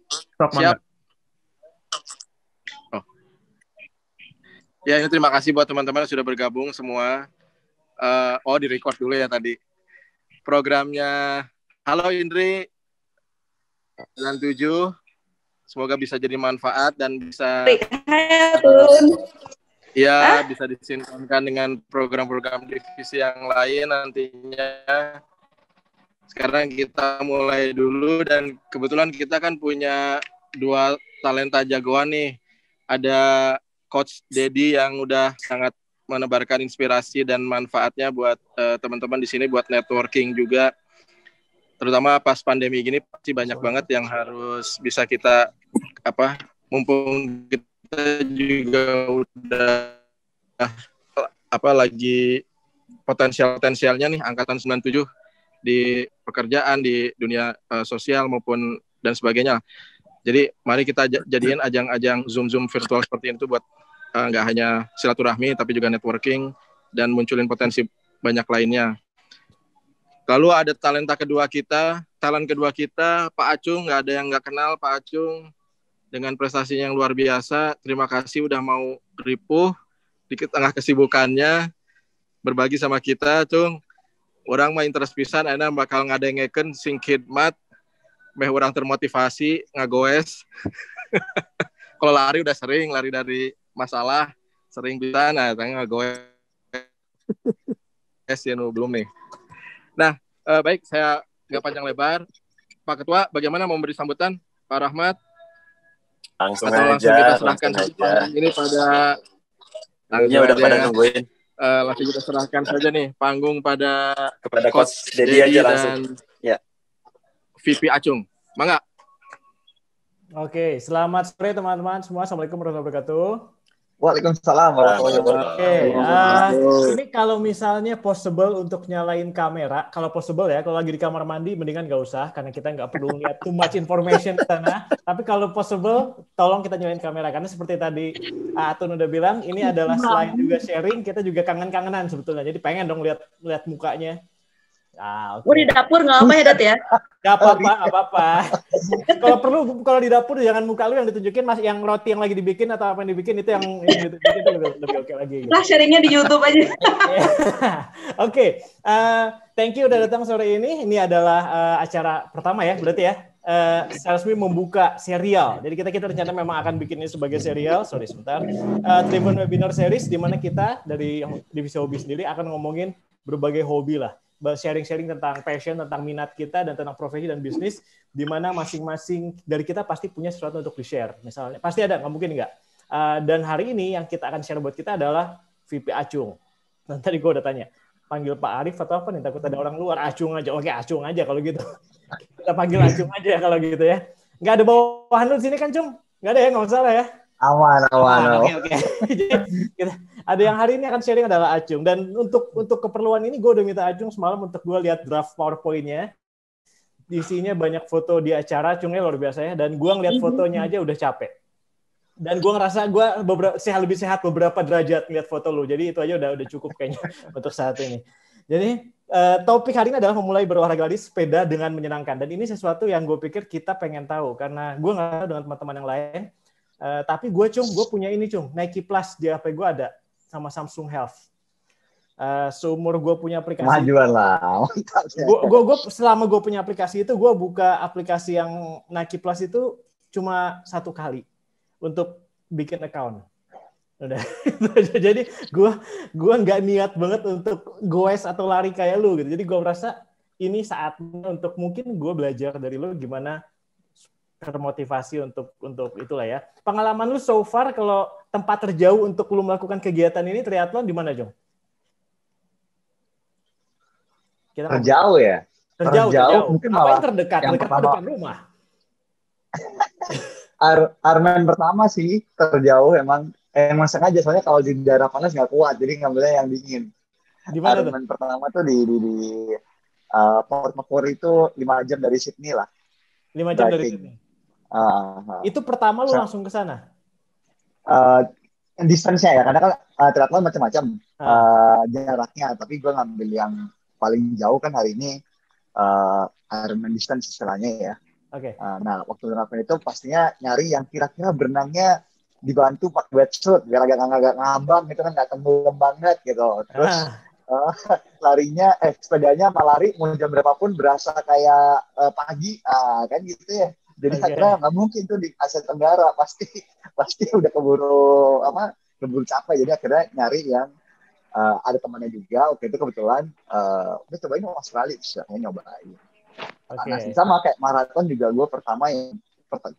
Stop, Siap. Oh. Ya, ini terima kasih buat teman-teman yang sudah bergabung semua. Di-record dulu ya tadi. Programnya Halo Indri 97. Semoga bisa jadi manfaat dan bisa bisa disinkronkan dengan program-program divisi yang lain nantinya. Sekarang kita mulai dulu dan kebetulan kita kan punya 2 talenta jagoan nih. Ada Coach Dedi yang udah sangat menebarkan inspirasi dan manfaatnya buat teman-teman di sini buat networking juga. Terutama pas pandemi gini pasti banyak banget yang harus bisa kita mumpung kita juga udah lagi potensialnya nih angkatan 97 di pekerjaan, di dunia sosial maupun dan sebagainya. Jadi mari kita jadiin ajang-ajang Zoom virtual seperti itu buat nggak hanya silaturahmi tapi juga networking dan munculin potensi banyak lainnya. Lalu ada talent kedua kita Pak Acung, nggak ada yang nggak kenal Pak Acung dengan prestasinya yang luar biasa. Terima kasih udah mau ripuh di tengah kesibukannya berbagi sama kita, Cung. Orang mah interest pisan, enak bakal ngadengekeun sing khidmat, meh orang termotivasi ngagoes. Kalau lari udah sering, lari dari masalah, sering bisa, nah ngagoes ya belum nih. Nah, baik, saya nggak panjang lebar. Pak Ketua, bagaimana memberi sambutan, Pak Rahmat? Langsung kita serahkan saja. Ini pada langsung udah pada nungguin. Langsung kita serahkan saja nih panggung kepada Coach Dedi aja langsung. Ya. VP Acung. Mangga. Oke, selamat sore teman-teman semua. Assalamualaikum warahmatullahi wabarakatuh. Waalaikumsalam warahmatullahi wabarakatuh. Ini kalau misalnya possible untuk nyalain kamera, kalau possible ya, kalau lagi di kamar mandi mendingan nggak usah karena kita nggak perlu lihat too much information di sana. Tapi kalau possible, tolong kita nyalain kamera karena seperti tadi Atun udah bilang, ini adalah selain juga sharing, kita juga kangen-kangenan sebetulnya. Jadi pengen dong lihat mukanya. Di dapur nggak apa ya, Dat ya? Nggak apa-apa. Kalau di dapur jangan muka lu yang ditunjukin, mas, yang roti yang lagi dibikin atau apa yang dibikin itu yang ditunjukin itu lebih oke lagi. Lah sharingnya di YouTube aja. Oke. Thank you udah datang sore ini. Ini adalah acara pertama ya, berarti ya. Salesme membuka serial. Jadi kita rencana memang akan bikin ini sebagai serial. Sorry sebentar. Tribun Webinar Series di mana kita dari divisi hobi sendiri akan ngomongin berbagai hobi lah. Sharing-sharing tentang passion, tentang minat kita, dan tentang profesi dan bisnis, di mana masing-masing dari kita pasti punya sesuatu untuk di-share. Misalnya, pasti ada, nggak mungkin nggak. Dan hari ini yang kita akan share buat kita adalah VP Acung. Dan tadi gue udah tanya, panggil Pak Arif atau apa nih? Takut ada orang luar, Acung aja. Oke, Acung aja kalau gitu. Kita panggil Acung aja kalau gitu ya. Nggak ada bawahan lu di sini kan, Cung? Nggak ada ya, nggak masalah ya? Aman. Oke. Ada yang hari ini akan sharing adalah Acung. Dan untuk keperluan ini gue udah minta Acung semalam untuk gue lihat draft PowerPoint-nya. Isinya banyak foto di acara, Acungnya luar biasa ya. Dan gue ngeliat fotonya aja udah capek. Dan gue ngerasa gue lebih sehat beberapa derajat ngeliat foto lu. Jadi itu aja udah cukup kayaknya untuk saat ini. Jadi topik hari ini adalah memulai berolahraga lari sepeda dengan menyenangkan. Dan ini sesuatu yang gue pikir kita pengen tahu. Karena gue nggak tahu dengan teman-teman yang lain. Tapi gue punya ini Nike Plus di HP gue ada sama Samsung Health. Seumur gue punya aplikasi. Majuan lah. Gue selama gue punya aplikasi itu, gue buka aplikasi yang Nike Plus itu cuma 1 kali untuk bikin account. Udah. Jadi gue nggak niat banget untuk goes atau lari kayak lu gitu. Jadi gue merasa ini saatnya untuk mungkin gue belajar dari lu gimana termotivasi untuk itulah ya. Pengalaman lu so far kalau tempat terjauh untuk lu melakukan kegiatan ini triathlon di mana, Jong? Terjauh ya? Terjauh. Mungkin apa malah yang terdekat? Yang dekat pertama, depan rumah. Ironman pertama sih terjauh emang sengaja, soalnya kalau di daerah panas nggak kuat, jadi ngambilnya yang dingin. Di mana Ironman tuh? pertama tuh di Port Macquarie itu 5 jam dari Sydney lah. 5 jam dari Sydney. Itu pertama lu langsung ke sana? Distance-nya ya, karena kan triathlon macam-macam jaraknya, tapi gue ngambil yang paling jauh kan hari ini Ironman distance istilahnya ya. Oke. Nah, waktu nerapin itu pastinya nyari yang kira-kira berenangnya dibantu pakai wetsuit biar agak ngambang gitu kan, nggak tenggelam banget gitu. Terus uh, sepedanya sama lari mau jam berapapun berasa kayak pagi, kan gitu ya. Jadi akhirnya nggak mungkin tuh di Asia Tenggara, pasti udah keburu capek. Jadi akhirnya nyari yang ada temannya juga. Waktu itu kebetulan udah cobain mau Australia, terus akhirnya nyobain. Nah, sama kayak maraton juga gue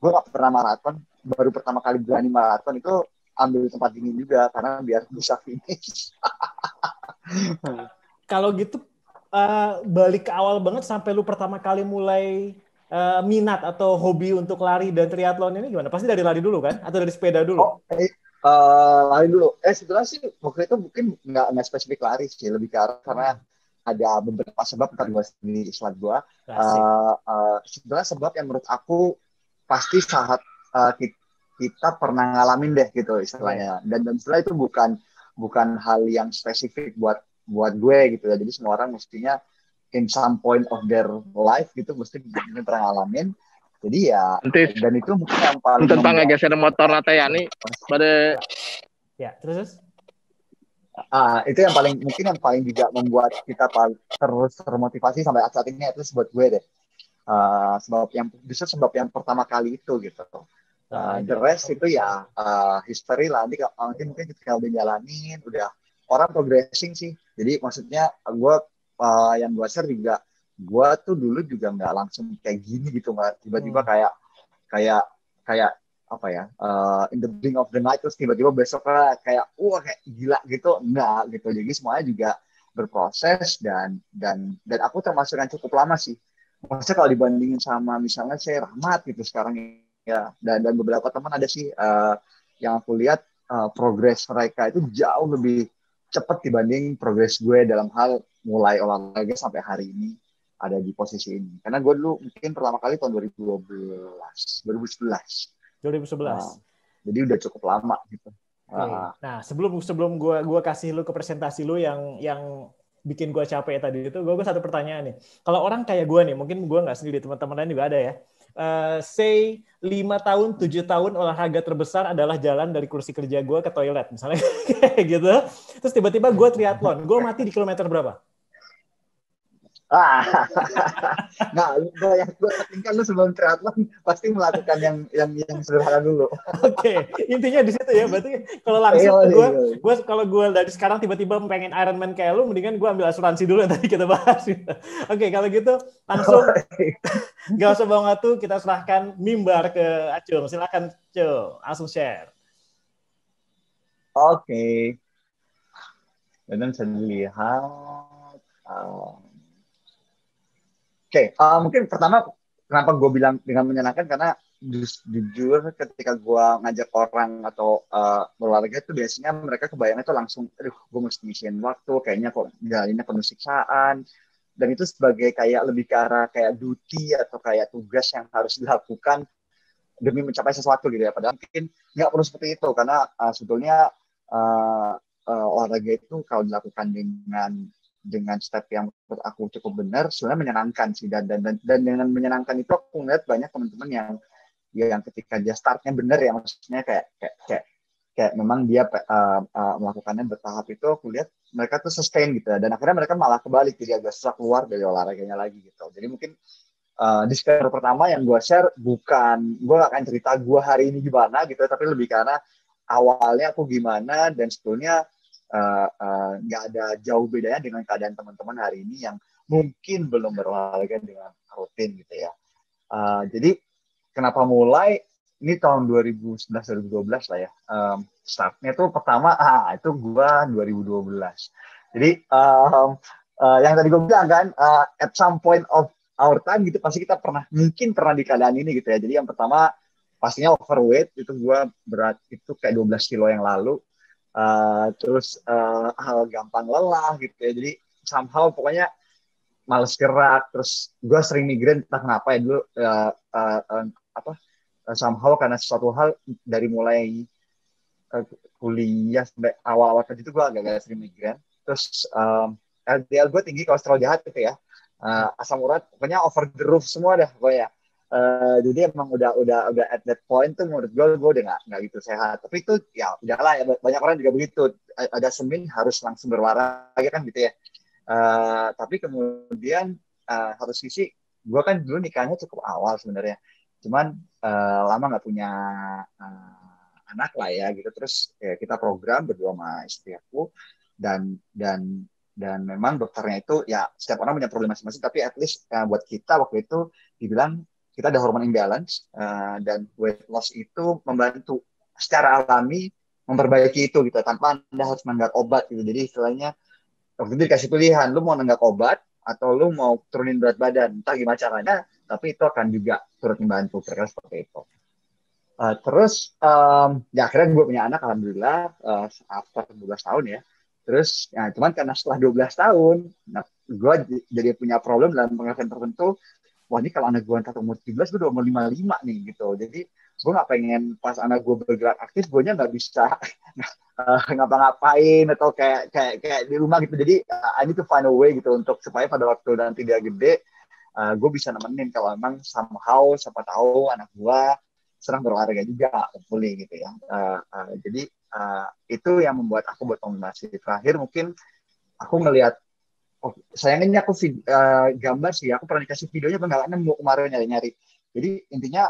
gue gak pernah maraton, baru pertama kali berani maraton itu ambil tempat dingin juga karena biar bisa finish. Kalau gitu balik ke awal banget sampai lu pertama kali mulai minat atau hobi untuk lari dan triathlon ini gimana? Pasti dari lari dulu kan? Atau dari sepeda dulu? Lari dulu. Sebenarnya sih waktu itu mungkin nggak spesifik lari sih, lebih ke arah karena ada beberapa sebab ntar gue sendiri slide gue. Sebenarnya sebab yang menurut aku pasti saat kita pernah ngalamin deh gitu istilahnya. Dan setelah itu bukan hal yang spesifik buat gue gitu ya. Jadi semua orang mestinya in some point of their life gitu mesti pernah ngalamin. Jadi ya dan itu mungkin yang paling tentang ngegeser motor Natayani pada terus itu yang paling juga membuat kita terus termotivasi sampai saat ini, itu buat gue deh. Sebab yang pertama kali itu gitu. The rest itu ya history lah. Nanti mungkin ketika udah jalanin, udah orang progressing sih. Jadi maksudnya yang gue share juga, gue tuh dulu juga nggak langsung kayak gini gitu, nggak tiba-tiba kayak apa ya, in the blink of the night terus tiba-tiba besoknya kayak kayak gila gitu, enggak gitu. Jadi semuanya juga berproses dan aku termasuk yang cukup lama sih. Maksudnya kalau dibandingin sama misalnya saya Rahmat gitu sekarang ya, dan beberapa teman ada sih yang aku lihat progres mereka itu jauh lebih cepat dibanding progres gue dalam hal mulai olahraga sampai hari ini ada di posisi ini. Karena gue dulu mungkin pertama kali tahun 2011. Jadi udah cukup lama gitu. Nah, sebelum gue kasih lu ke presentasi lu yang bikin gue capek tadi itu, gue satu pertanyaan nih. Kalau orang kayak gue nih, mungkin gue nggak sendiri, teman-teman lain juga ada ya. Say 5 tahun, 7 tahun olahraga terbesar adalah jalan dari kursi kerja gue ke toilet, misalnya kayak gitu. Terus tiba-tiba gue triathlon, gue mati di kilometer berapa? Nah, gue tinggal lu sebelum triathlon pasti melakukan yang sederhana dulu. Oke, intinya di situ ya. Berarti kalau langsung gue kalau gue dari sekarang tiba-tiba pengen Ironman kayak lu, mendingan gue ambil asuransi dulu yang tadi kita bahas. Oke, kalau gitu langsung gak usah bawa waktu, kita serahkan mimbar ke Acung. Silakan Acung, langsung share. Oke. Dan saya lihat. Mungkin pertama kenapa gue bilang dengan menyenangkan karena jujur ketika gue ngajak orang atau berolahraga itu biasanya mereka kebayangnya itu langsung, aduh gue mesti ngisiin waktu, kayaknya kok jalannya penuh siksaan, dan itu sebagai kayak lebih ke arah kayak duty atau kayak tugas yang harus dilakukan demi mencapai sesuatu gitu ya. Padahal mungkin nggak perlu seperti itu karena sebetulnya olahraga itu kalau dilakukan dengan step yang menurut aku cukup benar, sebenarnya menyenangkan sih, dan dengan menyenangkan itu aku ngeliat banyak teman-teman yang ketika dia startnya benar ya, maksudnya kayak memang dia melakukannya bertahap, itu aku lihat mereka tuh sustain gitu ya, dan akhirnya mereka malah kebalik, jadi agak susah keluar dari olahraganya lagi gitu. Jadi mungkin disclaimer pertama yang gue share bukan gue gak akan cerita gue hari ini gimana gitu, tapi lebih karena awalnya aku gimana, dan sebetulnya nggak ada jauh bedanya dengan keadaan teman-teman hari ini yang mungkin belum berolahraga dengan rutin gitu ya. Jadi kenapa mulai ini tahun 2011-2012 lah ya. Startnya tuh pertama itu gua 2012. Jadi yang tadi gue bilang kan, at some point of our time gitu pasti kita mungkin pernah di keadaan ini gitu ya. Jadi yang pertama pastinya overweight, itu gua berat itu kayak 12 kilo yang lalu. Terus gampang lelah gitu ya, jadi somehow pokoknya males gerak, terus gue sering migrain entah kenapa ya dulu, somehow karena sesuatu hal dari mulai kuliah sampai awal-awal kerja itu gue agak sering migrain. Terus LDL gue tinggi, kolesterol jahat gitu ya, asam urat pokoknya over the roof semua dah pokoknya. Jadi emang udah at that point tuh menurut gue udah nggak gitu sehat. Tapi itu ya udahlah ya, banyak orang juga begitu. Ada semin harus langsung berolahraga kan gitu ya. Tapi kemudian satu sisi gue kan dulu nikahnya cukup awal sebenarnya. Cuman lama nggak punya anak lah ya gitu. Terus ya, kita program berdua sama istri aku dan memang dokternya itu ya setiap orang punya problem masing-masing. Tapi at least buat kita waktu itu dibilang kita ada hormon imbalance dan weight loss itu membantu secara alami memperbaiki itu gitu tanpa Anda harus menenggak obat gitu. Jadi istilahnya waktu itu dikasih pilihan, lu mau nenggak obat atau lu mau turunin berat badan, entah gimana caranya, tapi itu akan juga turut membantu kira-kira seperti itu. Terus ya akhirnya gue punya anak alhamdulillah after 12 tahun ya. Terus ya, cuman karena setelah 12 tahun, nah, gue jadi punya problem dalam pengertian tertentu. Wah ini kalau anak gue ntar umur 17, gue udah umur 55 nih gitu. Jadi gue gak pengen pas anak gue bergerak aktif, gue nya gak bisa ngapa-ngapain atau kayak di rumah gitu. Jadi I need to find a way gitu untuk supaya pada waktu nanti dia gede, gue bisa nemenin kalau memang somehow siapa tahu anak gue senang berolahraga juga, hopefully gitu ya. Jadi itu yang membuat aku buat kombinasi. Terakhir mungkin aku ngelihat sayangnya aku gambar sih, aku pernah dikasih videonya nggak nemu kemarin nyari-nyari. Jadi intinya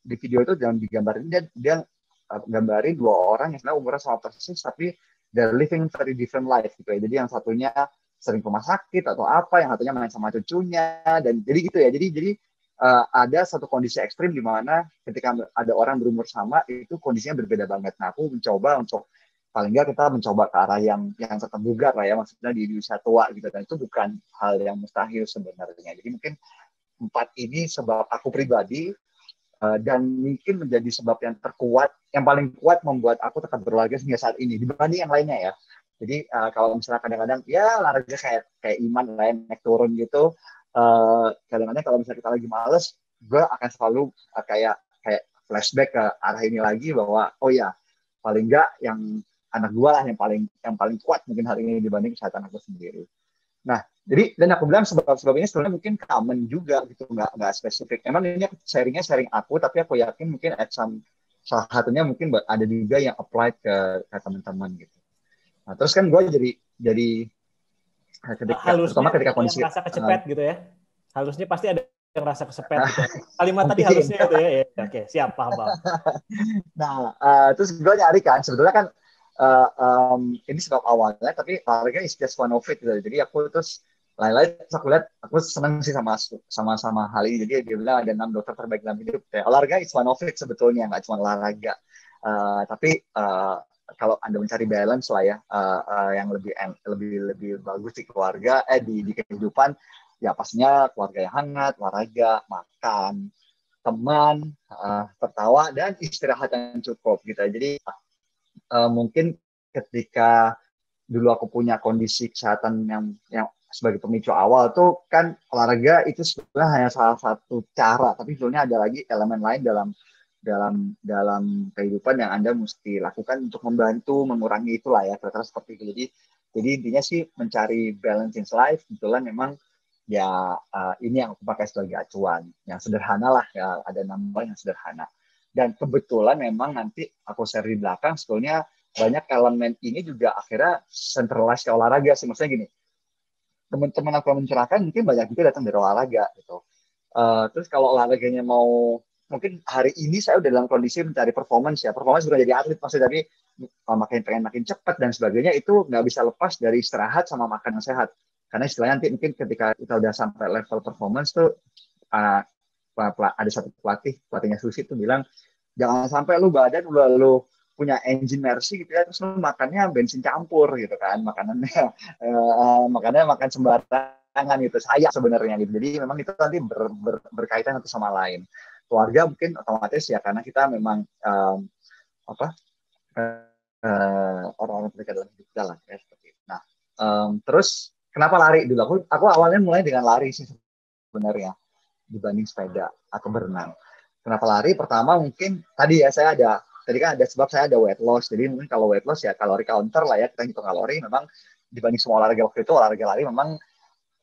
di video itu jangan digambarin dia gambarin dua orang yang sebenarnya umurnya sama persis tapi they're living very different life gitu ya. Jadi yang satunya sering ke rumah sakit atau apa, yang satunya main sama cucunya dan jadi gitu ya. Jadi ada satu kondisi ekstrim di mana ketika ada orang berumur sama itu kondisinya berbeda banget. Nah aku mencoba untuk paling nggak kita mencoba ke arah yang terbugar lah ya, maksudnya di usia tua gitu, dan itu bukan hal yang mustahil sebenarnya. Jadi mungkin 4 ini sebab aku pribadi dan mungkin menjadi sebab yang paling kuat membuat aku tetap berolahraga hingga saat ini dibanding yang lainnya ya. Jadi kalau misalnya kadang-kadang ya olahraga kayak iman lah ya, naik turun gitu. Kadang-kadang kalau misalnya kita lagi males, gue akan selalu kayak flashback ke arah ini lagi bahwa oh ya paling nggak yang anak gue lah yang paling kuat mungkin hari ini dibanding kesehatan aku sendiri. Nah, jadi dan aku bilang sebab ini sebenarnya mungkin common juga gitu, nggak spesifik. Emang ini sharing aku, tapi aku yakin mungkin salah satunya mungkin ada juga yang applied ke teman-teman gitu. Nah, terus kan gue jadi ketika kondisi rasa kecepet gitu ya. Halusnya pasti ada yang rasa kecepet gitu. Kalimat tadi halusnya itu ya. Oke, siap, paham. Nah, terus gue nyari kan sebetulnya kan ini sebab awalnya, tapi olahraga is just one of it gitu. Jadi aku terus lain-lain terus aku lihat, aku senang sih sama hal ini. Jadi dia bilang ada 6 dokter terbaik dalam hidup. Ya, olahraga is one of it sebetulnya, nggak cuma olahraga. Tapi kalau Anda mencari balance lah ya, yang lebih bagus di keluarga, di kehidupan, ya pastinya keluarga yang hangat, olahraga, makan, teman, tertawa, dan istirahat yang cukup gitu. Jadi mungkin ketika dulu aku punya kondisi kesehatan yang sebagai pemicu awal tuh kan olahraga itu sebenarnya hanya salah satu cara, tapi sebenarnya ada lagi elemen lain dalam kehidupan yang Anda mesti lakukan untuk membantu mengurangi itulah ya, kira-kira seperti itu. Jadi intinya sih mencari balance in life. Kebetulan memang ya ini yang aku pakai sebagai acuan yang sederhana lah ya, ada nama yang sederhana. Dan kebetulan memang nanti aku share di belakang sebetulnya banyak elemen ini juga akhirnya centralized ke olahraga sih. Maksudnya gini, teman-teman aku yang mencerahkan mungkin banyak juga datang dari olahraga gitu. Terus kalau olahraganya mungkin hari ini saya udah dalam kondisi mencari performance bukan jadi atlet maksudnya, tapi pengen makin cepat dan sebagainya, itu nggak bisa lepas dari istirahat sama makan yang sehat. Karena istilahnya nanti mungkin ketika kita udah sampai level performance tuh ada satu pelatihnya Susi tuh bilang jangan sampai lu badan lu punya engine Mercy gitu ya, terus lu makannya bensin campur gitu kan, makanannya makan sembarangan gitu, sayang sebenarnya gitu. Jadi memang itu nanti berkaitan satu sama lain. Keluarga mungkin otomatis ya karena kita memang orang-orang terdekat dalam hidup kita lah ya, seperti itu. Nah, terus kenapa lari dulu? Aku awalnya mulai dengan lari sih sebenarnya dibanding sepeda atau berenang. Kenapa lari? Pertama mungkin tadi kan ada sebab saya ada weight loss. Jadi mungkin kalau weight loss ya kalori counter lah ya, kita hitung kalori. Memang dibanding semua olahraga waktu itu, olahraga lari memang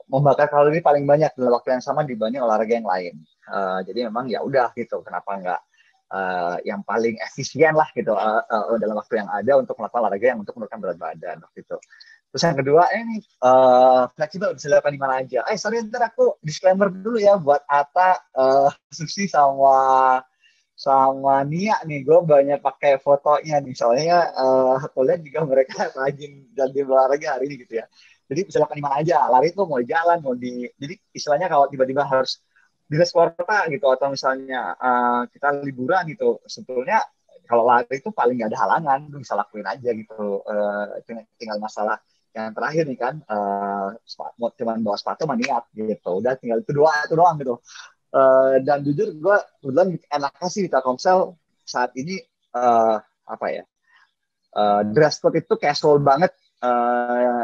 membakar kalori paling banyak dalam waktu yang sama dibanding olahraga yang lain. Jadi memang ya udah gitu, kenapa nggak yang paling efisien lah gitu dalam waktu yang ada untuk melakukan olahraga yang untuk menurunkan berat badan gitu. Terus yang kedua, ini fleksibel bisa dilakukan di mana aja. Sorry, ntar aku disclaimer dulu ya buat Ata, Susi sama Nia nih, gue banyak pakai fotonya nih, soalnya aku lihat juga mereka rajin dan di olahraga hari ini gitu ya. Jadi bisa lakukan di mana aja, lari tuh mau di jalan, jadi istilahnya kalau tiba-tiba harus dinas keluar kota gitu, atau misalnya kita liburan gitu, sebetulnya kalau lari itu paling nggak ada halangan, lu bisa lakuin aja gitu. Tinggal masalah yang terakhir nih kan, cuman bawa sepatu sama niat gitu, udah tinggal itu doang gitu. Dan jujur gue kebetulan enaknya sih di Telkomsel saat ini apa ya, dress code itu casual banget,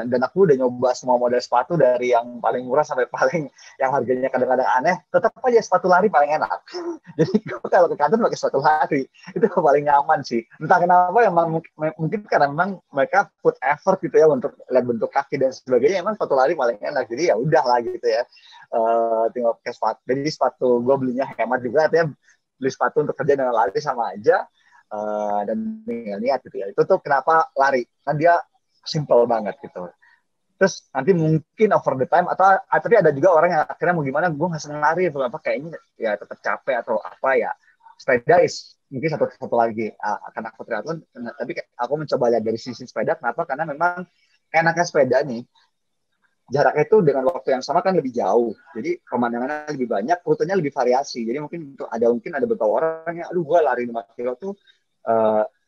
dan aku udah nyoba semua model sepatu dari yang paling murah sampai paling yang harganya kadang-kadang aneh, tetap aja sepatu lari paling enak. Jadi gue kalau ke kantor pakai sepatu lari itu paling nyaman sih. Entah kenapa emang mungkin karena memang mereka put effort gitu ya untuk lihat bentuk kaki dan sebagainya, emang sepatu lari paling enak. Jadi ya udah lah gitu ya. Tinggal pakai sepatu. Jadi sepatu gue belinya hemat juga, artinya beli sepatu untuk kerja dengan lari sama aja. Dan tinggal niat gitu ya. Itu tuh kenapa lari. Kan dia simple banget gitu. Terus nanti mungkin over the time, atau tapi ada juga orang yang akhirnya mau gimana, gue nggak seneng lari atau apa, kayaknya ya tetap capek atau apa ya. Sepeda mungkin satu lagi, akan aku triathlon, tapi aku mencoba lihat dari sisi sepeda. Kenapa? Karena memang enaknya sepeda nih, jaraknya itu dengan waktu yang sama kan lebih jauh. Jadi pemandangannya lebih banyak, rutenya lebih variasi. Jadi mungkin ada beberapa orang yang, aduh gue lari 5 kilo tuh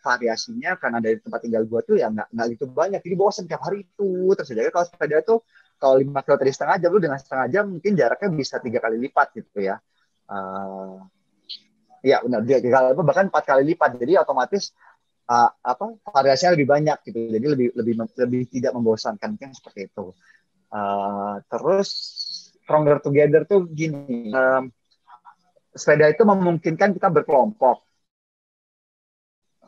variasinya karena dari tempat tinggal gue tuh ya nggak gitu banyak. Jadi bosan tiap hari itu. Terus aja kalau sepeda tuh kalau 5 kilo tadi setengah jam, lu dengan setengah jam mungkin jaraknya bisa 3 kali lipat gitu ya. Ya benar, 3 kali lipat, bahkan 4 kali lipat. Jadi otomatis variasinya lebih banyak gitu. Jadi lebih tidak membosankan, kan seperti itu. Terus stronger together tuh gini, sepeda itu memungkinkan kita berkelompok.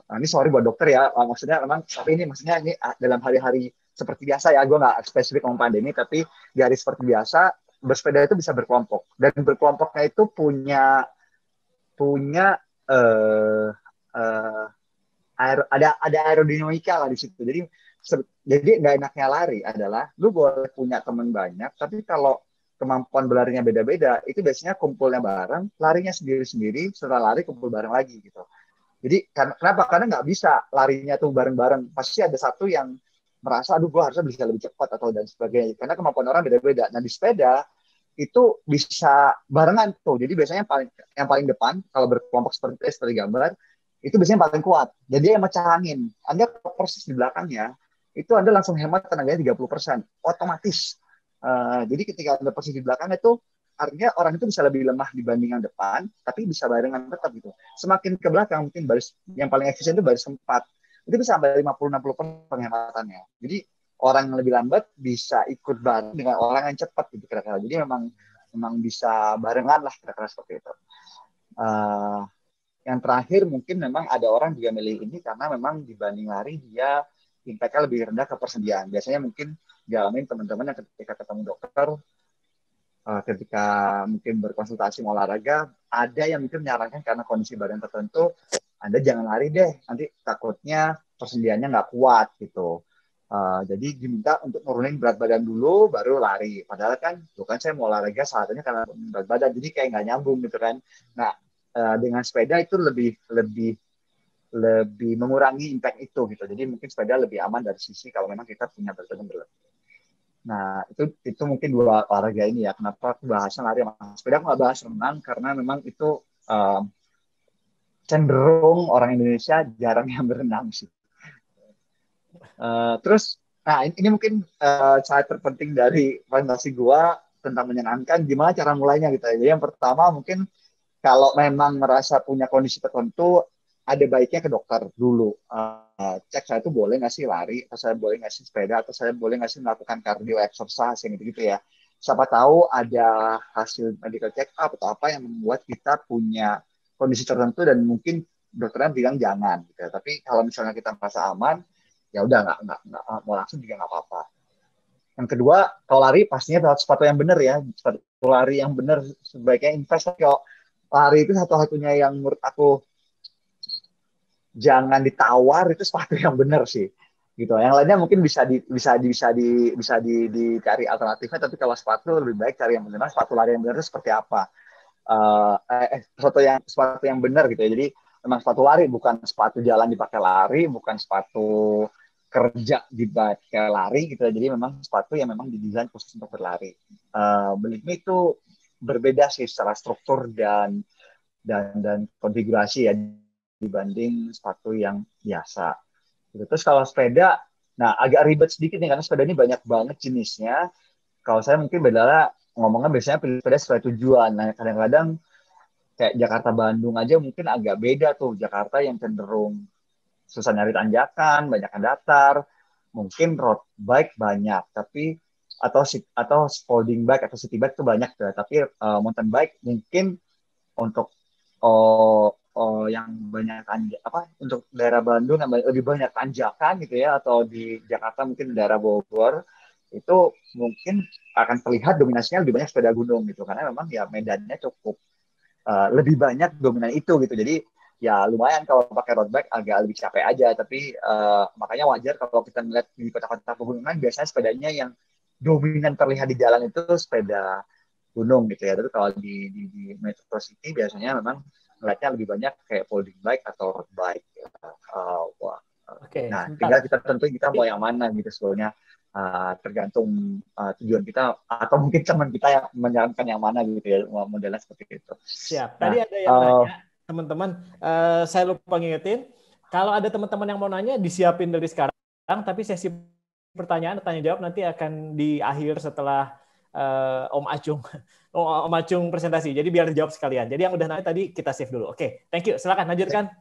Ini sorry buat dokter ya, maksudnya memang, tapi ini maksudnya ini dalam hari-hari seperti biasa ya, gue nggak spesifik ngomong pandemi, tapi di hari seperti biasa bersepeda itu bisa berkelompok, dan berkelompoknya itu punya ada aerodinamika lah di situ. Jadi nggak enaknya lari adalah lu boleh punya teman banyak, tapi kalau kemampuan berlarinya beda-beda, itu biasanya kumpulnya bareng, larinya sendiri-sendiri, setelah lari kumpul bareng lagi gitu. Jadi kenapa? Karena nggak bisa larinya tuh bareng-bareng. Pasti ada satu yang merasa, aduh gue harusnya bisa lebih cepat atau dan sebagainya. Karena kemampuan orang beda-beda. Nah di sepeda itu bisa barengan tuh. Jadi biasanya yang paling depan kalau berkelompok seperti gambar itu biasanya paling kuat. Jadi yang mecah angin. Anda persis di belakangnya itu Anda langsung hemat tenaganya 30%. Otomatis. Jadi ketika Anda persis di belakang itu artinya orang itu bisa lebih lemah dibanding yang depan, tapi bisa barengan tetap gitu. Semakin ke belakang mungkin baris yang paling efisien itu baris 4. Itu bisa sampai 50-60% penghematannya. Jadi orang yang lebih lambat bisa ikut bareng dengan orang yang cepat gitu kira-kira. Jadi memang bisa barengan lah kira-kira seperti itu. Yang terakhir mungkin memang ada orang juga milih ini karena memang dibanding lari dia impact-nya lebih rendah ke persediaan. Biasanya mungkin dialamin teman-teman yang ketika ketemu dokter, ketika mungkin berkonsultasi mau olahraga, ada yang mungkin menyarankan karena kondisi badan tertentu, Anda jangan lari deh, nanti takutnya persediaannya nggak kuat gitu. Jadi diminta untuk nurunin berat badan dulu, baru lari. Padahal kan, bukan saya mau olahraga salah satunya karena berat badan, jadi kayak nggak nyambung gitu kan. Nah, dengan sepeda itu lebih mengurangi impact itu gitu. Jadi mungkin sepeda lebih aman dari sisi kalau memang kita punya berat badan berlebih. Nah, itu mungkin dua olahraga ini ya. Kenapa aku bahasnya lari sama sepeda, aku nggak bahas renang, karena memang itu cenderung orang Indonesia jarang yang berenang sih. Terus, nah ini mungkin cara terpenting dari presentasi gua tentang menyenangkan, gimana cara mulainya gitu ya. Jadi yang pertama mungkin kalau memang merasa punya kondisi tertentu, ada baiknya ke dokter dulu. Cek saya tuh boleh nggak sih lari, atau saya boleh nggak sih sepeda, atau saya boleh nggak sih melakukan cardio exercise yang gitu ya. Siapa tahu ada hasil medical check up atau apa yang membuat kita punya kondisi tertentu dan mungkin dokternya bilang jangan gitu ya. Tapi kalau misalnya kita merasa aman, ya udah nggak mau langsung juga nggak apa-apa. Yang kedua, kalau lari pastinya sepatu yang benar ya, sepatu lari yang benar, sebaiknya invest. Kalau lari itu satu-satunya yang menurut aku jangan ditawar, itu sepatu yang benar sih. Gitu. Yang lainnya mungkin dicari alternatifnya, tapi kalau sepatu lebih baik cari yang benar. Sepatu lari yang benar itu seperti apa? Sepatu yang benar gitu ya. Jadi memang sepatu lari, bukan sepatu jalan dipakai lari, bukan sepatu kerja dipakai lari gitu ya. Jadi memang sepatu yang memang didesain khusus untuk berlari. Believe me, itu berbeda sih secara struktur dan konfigurasi ya dibanding sepatu yang biasa. Terus kalau sepeda, nah agak ribet sedikit nih karena sepeda ini banyak banget jenisnya. Kalau saya mungkin bedanya ngomongnya biasanya pilih sepeda sesuai tujuan. Nah kadang-kadang kayak Jakarta Bandung aja mungkin agak beda tuh. Jakarta yang cenderung susah nyari tanjakan, banyak yang datar. Mungkin road bike banyak, tapi atau folding bike atau city bike itu banyak tuh. Tapi mountain bike mungkin untuk yang banyak untuk daerah Bandung yang lebih banyak tanjakan gitu ya, atau di Jakarta mungkin daerah Bogor itu mungkin akan terlihat dominasinya lebih banyak sepeda gunung gitu, karena memang ya medannya cukup lebih banyak dominan itu gitu. Jadi ya lumayan kalau pakai road bike agak lebih capek aja, tapi makanya wajar kalau kita melihat di kota-kota pegunungan biasanya sepedanya yang dominan terlihat di jalan itu sepeda gunung gitu ya. Tapi kalau di Metro City biasanya memang ngeliatnya lebih banyak kayak folding bike atau road bike. Oke, nah, tinggal kita tentuin kita mau yang mana gitu sebetulnya. Tergantung tujuan kita atau mungkin teman kita yang menyarankan yang mana gitu ya, modelnya seperti itu. Siap. Tadi ada yang nanya, teman-teman, saya lupa ngingetin, kalau ada teman-teman yang mau nanya disiapin dari sekarang, tapi sesi pertanyaan tanya jawab nanti akan di akhir setelah Om Acung presentasi. Jadi biar dijawab sekalian. Jadi yang udah nanya tadi kita save dulu. Oke, thank you. Silakan lanjutkan.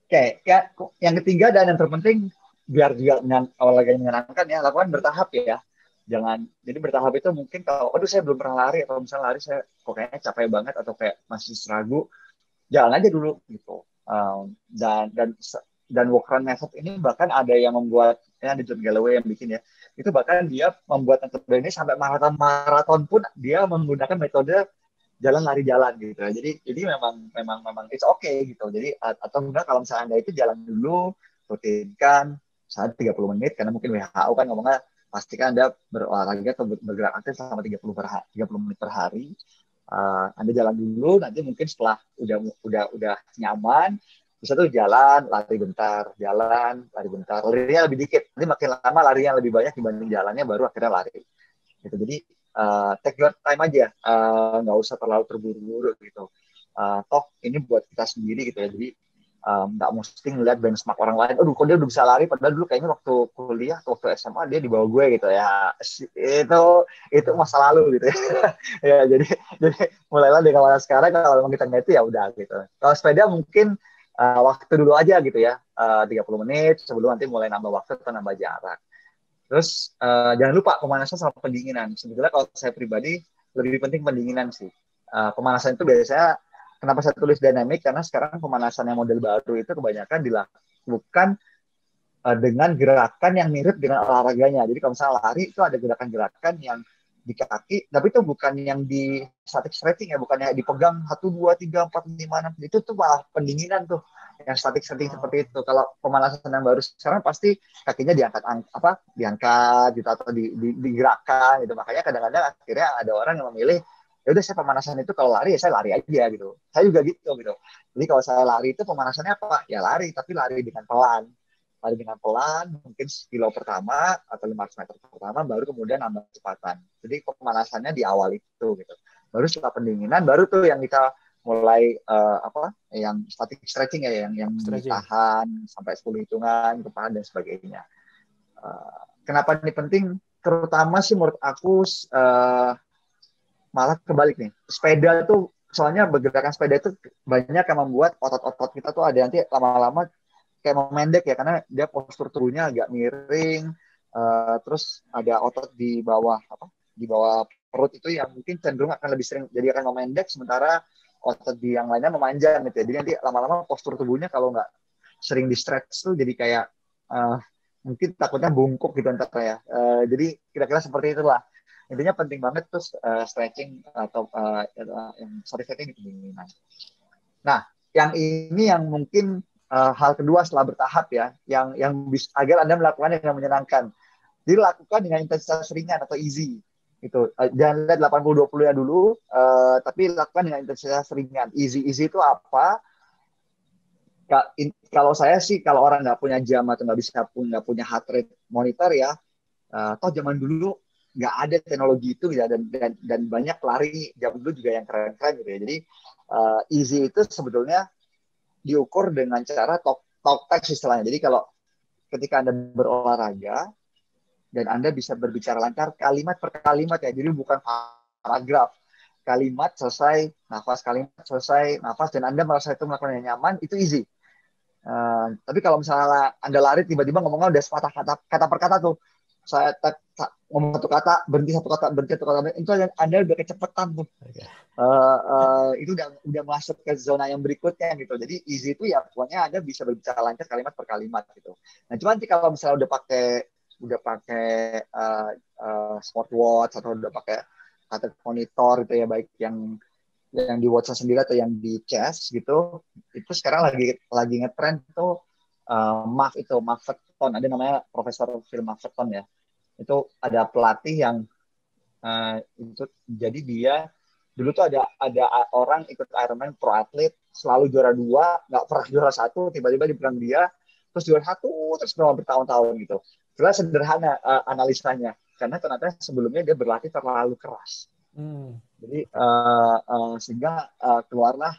Oke, ya, yang ketiga dan yang terpenting biar juga awalnya menyenangkan ya, lakukan bertahap ya. Jadi bertahap itu mungkin kalau aduh saya belum pernah lari, atau misalnya lari saya kok kayaknya capek banget atau kayak masih ragu, jalan aja dulu gitu. Dan walk run method ini bahkan ada yang membuat, ya ada John Galloway yang bikin ya, itu bahkan dia membuat metode ini sampai maraton pun dia menggunakan metode jalan lari jalan gitu. Jadi memang it's okay gitu. Jadi atau enggak kalau misalnya Anda itu jalan dulu, rutinkan misalnya 30 menit, karena mungkin WHO kan ngomongnya pastikan Anda berolahraga atau bergerak aktif selama 30 menit per hari. Anda jalan dulu, nanti mungkin setelah udah nyaman, bisa tuh jalan, lari bentar, larinya lebih dikit. Nanti makin lama larinya lebih banyak dibanding jalannya, baru akhirnya lari. Gitu. Jadi take your time aja, nggak usah terlalu terburu-buru gitu. Toh ini buat kita sendiri gitu ya. Jadi nggak mesti ngeliat benchmark orang lain. Aduh, kok dia udah bisa lari, padahal dulu kayaknya waktu kuliah, waktu SMA dia di bawah gue gitu ya. Itu masa lalu gitu ya. Ya jadi mulailah dengan masa sekarang, kalau memang kita ngerti ya udah gitu. Kalau sepeda mungkin waktu dulu aja gitu ya, 30 menit sebelum nanti mulai nambah waktu atau nambah jarak. Terus jangan lupa pemanasan sama pendinginan. Sebetulnya kalau saya pribadi lebih penting pendinginan sih. Pemanasan itu biasanya, kenapa saya tulis dynamic, karena sekarang pemanasan yang model baru itu kebanyakan dilakukan dengan gerakan yang mirip dengan olahraganya. Jadi kalau misalnya lari itu ada gerakan-gerakan yang di kaki, tapi itu bukan yang di static stretching ya, bukannya dipegang 1, 2, 3, 4, 5, 6. Itu tuh malah pendinginan tuh, yang static stretching seperti itu. Kalau pemanasan yang baru sekarang pasti kakinya diangkat gitu, atau digerakkan gitu. Makanya kadang-kadang akhirnya ada orang yang memilih, ya udah saya pemanasan itu kalau lari ya saya lari aja gitu. Saya juga gitu. Jadi kalau saya lari itu pemanasannya apa? Ya lari, tapi lari dengan pelan. Mungkin kilo pertama atau 500 meter pertama, baru kemudian nambah kecepatan. Jadi pemanasannya di awal itu gitu. Baru setelah pendinginan, baru tuh yang kita mulai yang static stretching ya, yang ditahan sampai 10 hitungan, kepala dan sebagainya. Kenapa ini penting? Terutama sih menurut aku malah kebalik nih. Sepeda tuh, soalnya bergerakan sepeda itu banyak yang membuat otot-otot kita tuh ada nanti lama-lama kayak memendek ya, karena dia postur tubuhnya agak miring, terus ada otot di bawah perut itu yang mungkin cenderung akan lebih sering jadi akan memendek, sementara otot di yang lainnya memanjang gitu ya. Jadi nanti lama-lama postur tubuhnya kalau nggak sering di stretch tuh jadi kayak mungkin takutnya bungkuk gitu ntar ya. Jadi kira-kira seperti itulah. Intinya penting banget tuh stretching atau yang sorry setting gitu. Nah, yang ini yang mungkin hal kedua setelah bertahap ya, yang bisa agar Anda melakukannya dengan menyenangkan. Jadi lakukan dengan intensitas ringan atau easy. Gitu. Jangan lihat 80-20 ya dulu, tapi lakukan dengan intensitas ringan. Easy itu apa? Kalau saya sih, kalau orang nggak punya jam atau nggak punya heart rate monitor ya, toh zaman dulu nggak ada teknologi itu ya, dan banyak pelari jam dulu juga yang keren-keren gitu ya. Jadi easy itu sebetulnya diukur dengan cara talk text istilahnya. Jadi kalau ketika Anda berolahraga dan Anda bisa berbicara lancar kalimat per kalimat ya, jadi bukan paragraf. Kalimat selesai, nafas, dan Anda merasa itu melakukan yang nyaman, itu easy. Tapi kalau misalnya Anda lari tiba-tiba ngomongnya udah sepatah kata per kata tuh, saya ngomong satu kata, berhenti satu kata, itu Anda udah kecepatan tuh. Itu udah masuk ke zona yang berikutnya gitu. Jadi easy itu ya pokoknya Anda bisa berbicara lancar kalimat per kalimat gitu. Nah, cuma nanti kalau misalnya udah pakai smartwatch atau udah pakai heart monitor gitu ya, baik yang di watch sendiri atau yang di chest gitu, itu sekarang lagi ngetrend tuh Mark Fenton, ada namanya Profesor Phil Fenton ya. Itu ada pelatih yang itu jadi dia dulu tuh ada orang ikut Ironman pro atlet selalu juara 2, nggak pernah juara 1, tiba-tiba dibilang dia terus juara 1 terus selama bertahun-tahun gitu. Sebenarnya sederhana analisanya, karena ternyata sebelumnya dia berlatih terlalu keras. Jadi sehingga keluarlah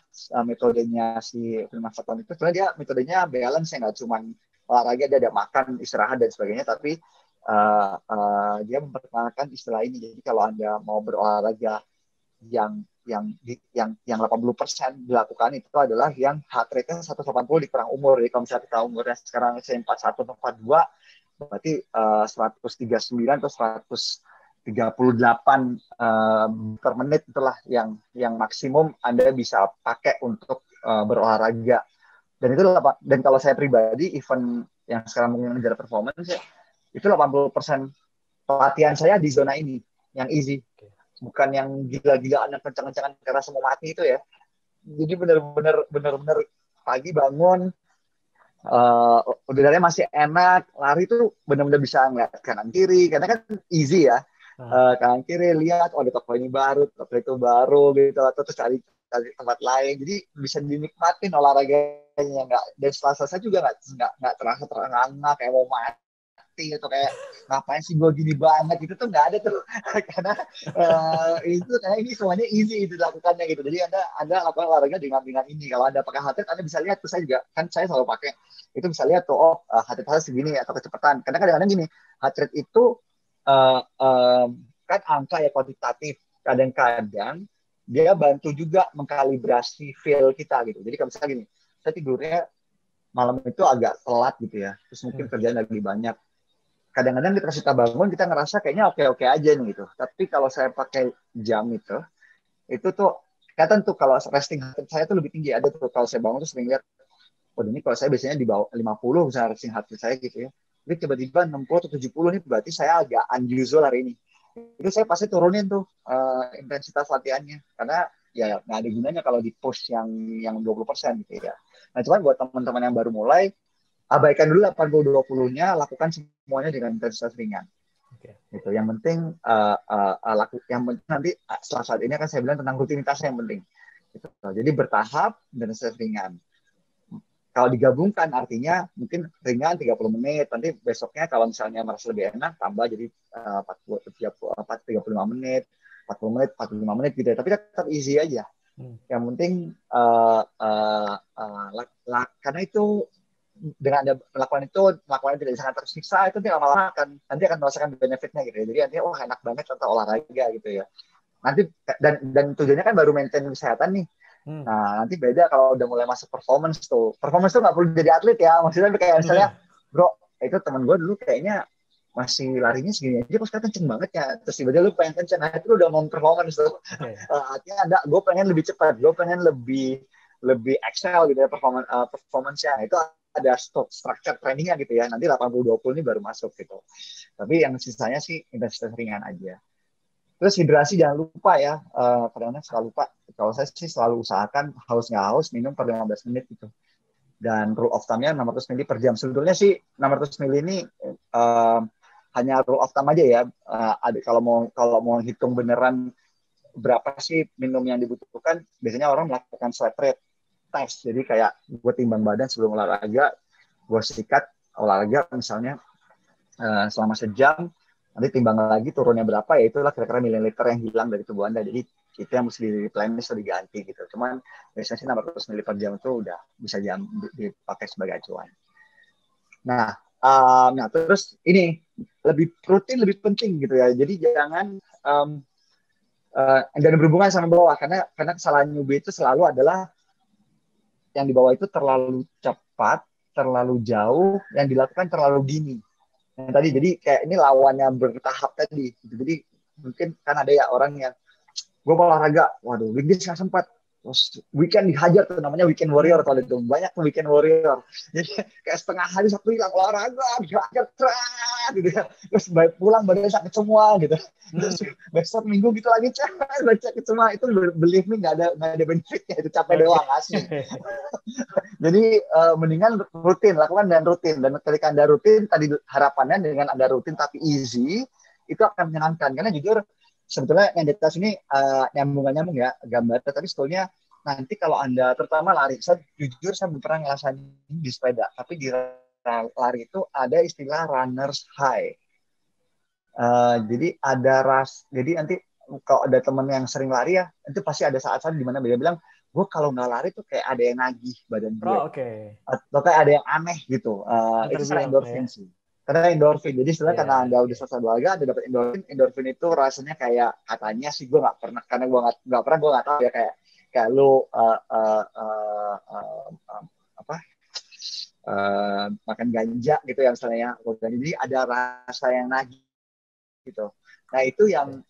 metodenya si Phil Fenton itu. Sebenarnya dia metodenya balance ya, nggak cuma olahraga, dia ada makan, istirahat dan sebagainya, tapi dia memperkenalkan istilah ini. Jadi kalau Anda mau berolahraga yang 80% dilakukan itu adalah yang heart rate-nya 180 dikurang umur. Jadi kalau misalnya kita umurnya sekarang 41 atau 42, berarti 139 atau 138 per menit itulah yang maksimum Anda bisa pakai untuk berolahraga. Dan kalau saya pribadi, event yang sekarang mengejar performance ya, itu 80% pelatihan saya di zona ini, yang easy. Bukan yang gila-gilaan, yang kencang-kencangan karena semua mati itu ya. Jadi benar-benar pagi bangun, udaranya masih enak, lari tuh benar-benar bisa ngeliat kanan kiri, karena kan easy ya. Kanan kiri lihat, ada toko ini baru, toko itu baru gitu, atau terus cari tempat lain. Jadi bisa dinikmatin olahraganya, dan setelah selesai juga nggak terasa terengah-engah kayak mau mati atau kayak ngapain sih gue gini banget, itu tuh nggak ada tuh. Karena itu kayak ini semuanya easy itu dilakukannya gitu. Jadi anda lakukan olahraga dengan ini. Kalau Anda pakai heart rate, Anda bisa lihat tuh, saya selalu pakai itu, bisa lihat tuh heart rate segini atau kecepatan. Karena kadang-kadang gini, heart rate itu kan angka ya kuantitatif, kadang-kadang dia bantu juga mengkalibrasi feel kita gitu. Jadi kalau misalnya gini, saya tidurnya malam itu agak telat gitu ya, terus mungkin kerjaan lagi banyak, kadang-kadang kita bangun, kita ngerasa kayaknya oke-oke aja nih gitu. Tapi kalau saya pakai jam itu tuh kelihatan tuh kalau resting heart rate saya tuh lebih tinggi. Ada tuh kalau saya bangun tuh sering lihat, ini kalau saya biasanya di bawah 50 misalnya resting heart rate saya gitu ya. Jadi tiba-tiba 60 atau 70 nih, berarti saya agak unusual hari ini. Itu saya pasti turunin tuh intensitas latihannya. Karena ya nggak ada gunanya kalau di push yang 20% gitu ya. Nah, cuman buat teman-teman yang baru mulai, abaikan dulu 80-20-nya, lakukan semuanya dengan intensitas ringan. Gitu. Yang penting nanti setelah saat ini akan saya bilang tentang rutinitasnya yang penting. Gitu. Jadi bertahap dan intensitas ringan. Kalau digabungkan artinya mungkin ringan 30 menit, nanti besoknya kalau misalnya merasa lebih enak tambah jadi 35 menit, 40 menit, 45 menit gitu ya. Tapi tetap easy aja. Yang penting karena itu dengan Anda melakukan tidak sangat tersiksa, itu dia lama-lama nanti akan merasakan benefitnya gitu ya. Jadi nanti enak banget contoh olahraga gitu ya. Nanti dan tujuannya kan baru maintain kesehatan nih. Nah, nanti beda kalau udah mulai masuk performance tuh. Performance tuh nggak perlu jadi atlet ya. Maksudnya kayak misalnya, bro, itu teman gue dulu kayaknya masih larinya segini aja, kok sekarang kenceng banget ya. Terus tiba-tiba lu pengen kenceng, nah itu udah mau performance tuh. Artinya gue pengen lebih cepat, gue pengen lebih excel gitu ya performance-nya. Itu ada structure trainingnya gitu ya. Nanti 80-20 ini baru masuk gitu. Tapi yang sisanya sih intensitas ringan aja. Terus hidrasi jangan lupa ya. Kadang-kadang suka lupa. Kalau saya sih selalu usahakan haus nggak haus minum per 15 menit gitu. Dan rule of thumb-nya 600 ml per jam. Sebetulnya sih 600 ml ini hanya rule of thumb aja ya. Ada kalau mau hitung beneran berapa sih minum yang dibutuhkan, biasanya orang melakukan sweat rate test. Jadi kayak gue timbang badan sebelum olahraga, gue sikat olahraga misalnya selama sejam, nanti timbang lagi turunnya berapa, ya itulah kira-kira mililiter yang hilang dari tubuh Anda. Jadi itu yang mesti di-replenish atau diganti gitu. Cuman biasanya sih 600 ml per jam itu udah bisa dipakai sebagai acuan. Nah terus ini lebih rutin lebih penting gitu ya. Jadi jangan dan berhubungan sama bawah, karena kesalahan newbie itu selalu adalah yang di bawah itu terlalu cepat, terlalu jauh, yang dilakukan terlalu dini. Yang tadi jadi kayak ini lawannya bertahap tadi. Jadi mungkin kan ada ya orang yang gue olahraga, waduh weekdays nggak sempat, terus weekend dihajar tuh, namanya weekend warrior. Kalau itu banyak tuh weekend warrior, jadi kayak setengah hari satu hilang olahraga, dihajar gitu ya, terus pulang badannya sakit semua gitu, terus besok minggu gitu lagi sakit semua. Itu believe me nggak ada benefitnya, itu capek doang asli. Jadi mendingan lakukan dan rutin. Dan ketika Anda rutin, tadi harapannya dengan Anda rutin tapi easy, itu akan menyenangkan. Karena jujur sebetulnya yang di atas ini nyambung ya gambar, tapi sebetulnya nanti kalau Anda terutama lari, saya belum pernah ngerasain di sepeda, tapi di lari itu ada istilah runner's high. Jadi jadi nanti kalau ada teman yang sering lari ya, itu pasti ada saat-saat di mana dia bilang, gue kalau nggak lari tuh kayak ada yang nagih badan gue, atau kayak ada yang aneh gitu. Itu karena endorfin sih. Karena endorfin. Jadi sebenarnya karena Anda udah selesai olahraga, Anda dapat endorfin. Endorfin itu rasanya kayak, katanya sih, gue nggak pernah, karena gue nggak pernah, gue nggak tahu ya, kayak lu makan ganja gitu ya misalnya ya. Jadi ada rasa yang nagih gitu. Nah itu yang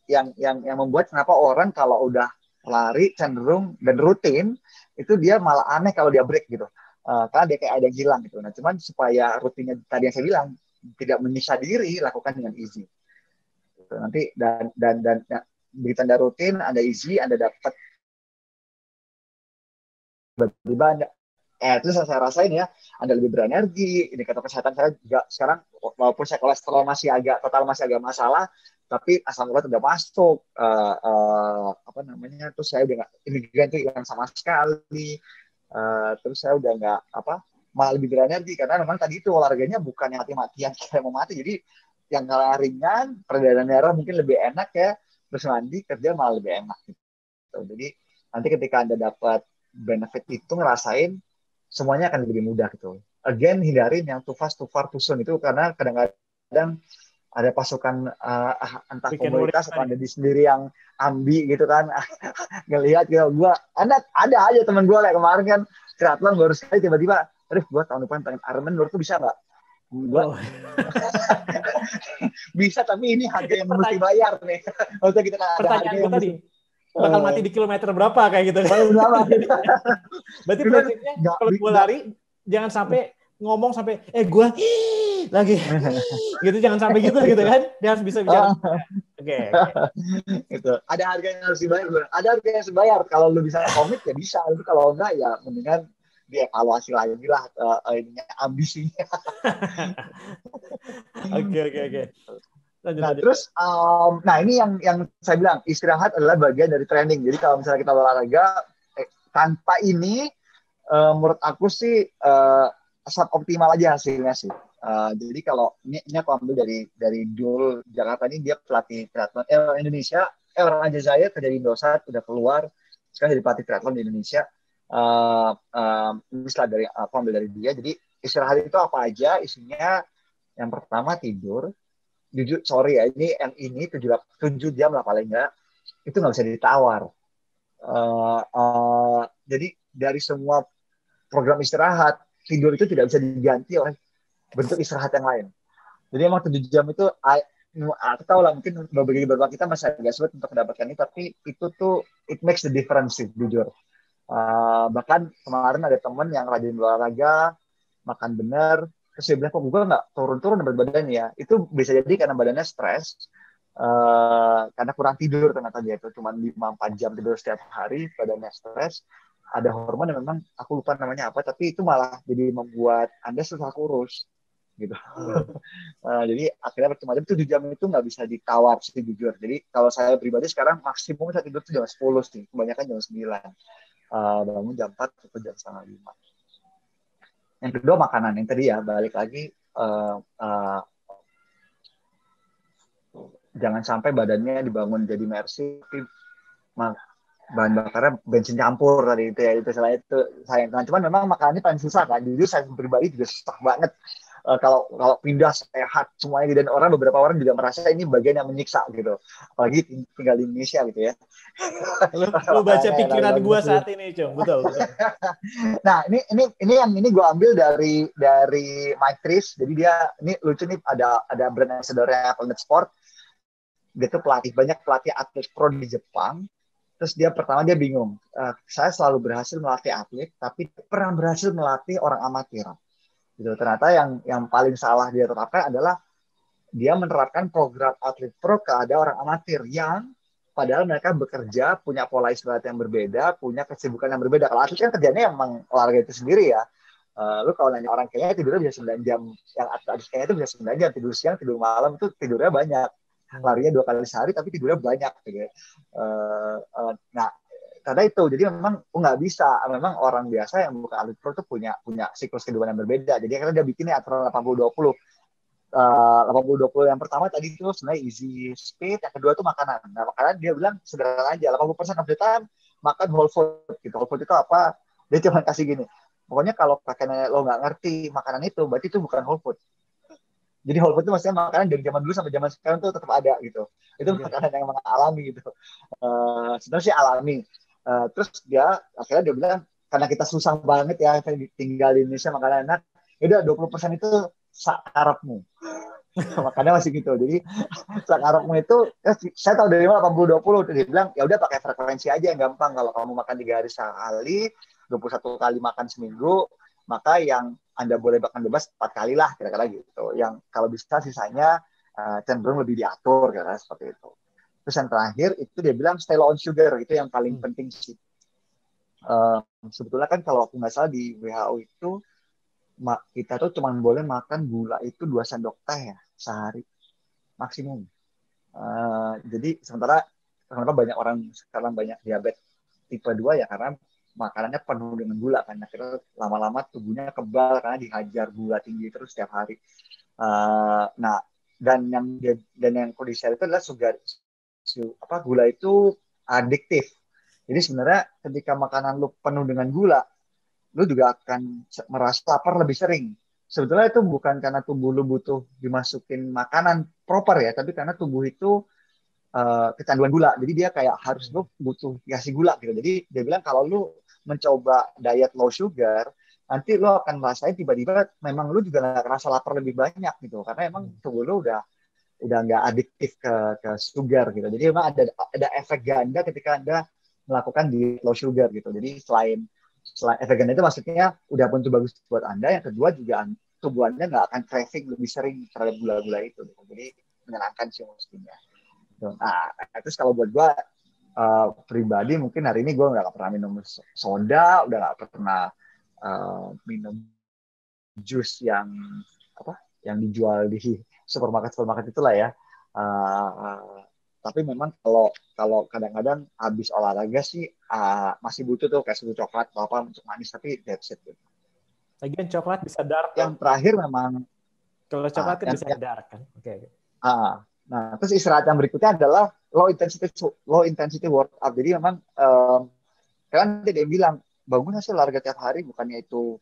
membuat kenapa orang kalau udah lari cenderung dan rutin itu dia malah aneh kalau dia break gitu. Karena dia kayak ada yang hilang gitu. Nah cuman supaya rutinnya tadi yang saya bilang tidak menyiksa diri, lakukan dengan easy. Gitu. Nanti dan begitu Anda rutin, Anda easy, Anda dapat tiba-tiba Anda, terus saya rasain ya, Anda lebih berenergi. Indikator kesehatan saya juga sekarang, walaupun saya kolesterol masih agak masalah, tapi asam urat udah masuk. Terus saya udah nggak, imigran itu hilang sama sekali. Terus saya udah nggak malah lebih berenergi, karena memang tadi itu olahraganya bukan yang mati-matian kayak mau mati. Jadi yang ringan, peredaran darah mungkin lebih enak ya, terus mandi kerja malah lebih enak gitu. Jadi nanti ketika Anda dapat benefit itu, ngerasain semuanya akan lebih mudah gitu. Again, hindarin yang too fast, too far, too soon itu, karena kadang-kadang ada pasukan entah komunitas atau Anda sendiri yang ambi gitu kan, ngelihat gitu. Ada aja teman gue kayak kemarin kan triathlon baru sekali, tiba-tiba, gue tahun depan pengen Ironman, menurutku bisa nggak? Bisa, tapi ini harga yang mesti bayar nih. Maksudnya kita ada pertanyaan gue tadi, bakal mati di kilometer berapa kayak gitu. Berarti prinsipnya kalau gue lari, jangan sampai ngomong sampai gue lagi gitu, jangan sampai gitu kan. Dia harus bisa bicara. Oke. Gitu. Ada harga yang harus dibayar. Ada harga yang harus dibayar. Kalau lu bisa komit ya bisa. Kalau enggak ya mendingan dievaluasi lagi lah ambisinya. Oke. Lanjut. Terus ini yang saya bilang, istirahat adalah bagian dari training. Jadi kalau misalnya kita olahraga tanpa ini, menurut aku sih suboptimal aja hasilnya sih. Jadi kalau ini aku ambil dari Dul Jakarta, ini dia pelatih triathlon Indonesia, orang Aljazair, kerja di Indosat, udah keluar, sekarang jadi pelatih triathlon di Indonesia. Dari aku ambil dari dia. Jadi istirahat itu apa aja isinya? Yang pertama tidur. Jujur sorry ya, ini 7 jam lah paling nggak, itu nggak bisa ditawar. Jadi dari semua program istirahat, tidur itu tidak bisa diganti oleh bentuk istirahat yang lain. Jadi emang 7 jam itu, aku tahu lah mungkin beberapa kita masih agak sulit untuk mendapatkan ini, tapi itu tuh it makes the difference sih, jujur. Bahkan kemarin ada teman yang rajin olahraga, makan benar. Terus dia bilang, kok gue nggak turun-turun berat badannya ya. Itu bisa jadi karena badannya stres, karena kurang tidur ternyata dia itu. Cuma 5-4 jam tidur setiap hari, badannya stres. Ada hormon yang memang, aku lupa namanya apa, tapi itu malah jadi membuat Anda susah kurus. Gitu. Jadi akhirnya percuma 7 jam itu nggak bisa ditawar sih jujur. Jadi kalau saya pribadi sekarang maksimum saya tidur tuh jam 10 sih, kebanyakan jam 9. Bangun jam 4 atau jam setengah 5. Yang kedua makanan, yang tadi ya balik lagi jangan sampai badannya dibangun jadi Mercy tapi bahan bakarnya bensin campur tadi itu ya, itu selain itu sayang. Cuman memang makanannya paling susah kan. Jujur saya pribadi juga susah banget. Kalau pindah sehat semuanya gitu. Dan beberapa orang juga merasa ini bagian yang menyiksa gitu, apalagi tinggal di Indonesia gitu ya. Lu baca pikiran gue saat ini, Cung. Betul. Nah ini gue ambil dari Mike Tris. Jadi dia ini lucu nih, ada brand ambassador-nya Planet Sport. Dia tuh banyak pelatih atlet pro di Jepang. Terus dia pertama dia bingung. Saya selalu berhasil melatih atlet, tapi pernah berhasil melatih orang amatir. Gitu. Ternyata yang paling salah dia terapkan adalah dia menerapkan program atlet pro ke ada orang amatir yang padahal mereka bekerja, punya pola istirahat yang berbeda, punya kesibukan yang berbeda. Kalau atlet kan kerjanya emang olahraga itu sendiri ya. Lu kalau nanya orang kayaknya tidurnya bisa 9 jam, yang atlet kayaknya itu bisa 9 jam, tidur siang, tidur malam itu tidurnya banyak. Larinya 2 kali sehari tapi tidurnya banyak gitu. Nah, karena itu jadi memang nggak bisa, memang orang biasa yang bukan atlet pro itu punya siklus kehidupan yang berbeda. Jadi akhirnya dia bikin aturan 80-20. 80-20 yang pertama tadi itu sebenarnya easy speed, yang kedua itu makanan. Nah, makanan dia bilang sederhana aja, 80% of the time makan whole food gitu. Whole food itu apa? Dia cuma kasih gini, pokoknya kalau pakaian lo nggak ngerti makanan itu, berarti itu bukan whole food. Jadi whole food itu maksudnya makanan dari zaman dulu sampai zaman sekarang tuh tetap ada gitu. Itu makanan yang memang alami gitu. Sebenarnya sih alami. Terus akhirnya dia bilang, karena kita susah banget ya tinggal di Indonesia makanan enak, ya udah 20% itu sakarapmu. Makanya masih gitu. Jadi sakarapmu itu saya tahu dari mana 80-20. Dia bilang ya udah pakai frekuensi aja yang gampang. Kalau kamu makan 3 hari sekali, 21 kali makan seminggu, maka yang Anda boleh makan bebas 4 kali lah kira-kira gitu. Yang kalau bisa sisanya cenderung lebih diatur kira-kira seperti itu. Terus yang terakhir itu dia bilang stay low on sugar, itu yang paling penting sih. Sebetulnya kan kalau aku nggak salah di WHO itu kita tuh cuma boleh makan gula itu 2 sendok teh ya sehari maksimum. Jadi sementara kenapa banyak orang sekarang banyak diabetes tipe 2 ya karena makanannya penuh dengan gula kan. Akhirnya lama-lama tubuhnya kebal karena dihajar gula tinggi terus setiap hari. Nah dan yang kondisi itu adalah gula itu adiktif. Jadi sebenarnya ketika makanan lu penuh dengan gula, lu juga akan merasa lapar lebih sering. Sebetulnya itu bukan karena tubuh lu butuh dimasukin makanan proper ya, tapi karena tubuh itu kecanduan gula. Jadi dia kayak harus lu butuh dikasih gula gitu. Jadi dia bilang kalau lu mencoba diet low sugar, nanti lu akan merasain tiba-tiba memang lu juga nggak kerasa lapar lebih banyak gitu. Karena emang tubuh lu udah nggak adiktif ke sugar gitu. Jadi memang ada efek ganda ketika Anda melakukan di low sugar gitu. Jadi selain efek ganda itu maksudnya udah tentu bagus buat Anda. Yang kedua juga tubuh Anda nggak akan craving lebih sering terhadap gula-gula itu. Gitu. Jadi menyenangkan sih mestinya. Nah, terus kalau buat gue pribadi mungkin hari ini gue nggak pernah minum soda, udah nggak pernah minum jus yang dijual di supermarket itulah ya. Tapi memang kalau kadang-kadang habis olahraga sih masih butuh tuh kayak susu coklat atau apa untuk manis, tapi that's it. Gitu. Lagian coklat bisa dark. Yang terakhir memang kalau coklat kan bisa dark kan. Oke. Nah, terus istirahat yang berikutnya adalah low intensity workout. Jadi memang kan dia bilang bagus sih olahraga tiap hari, bukannya itu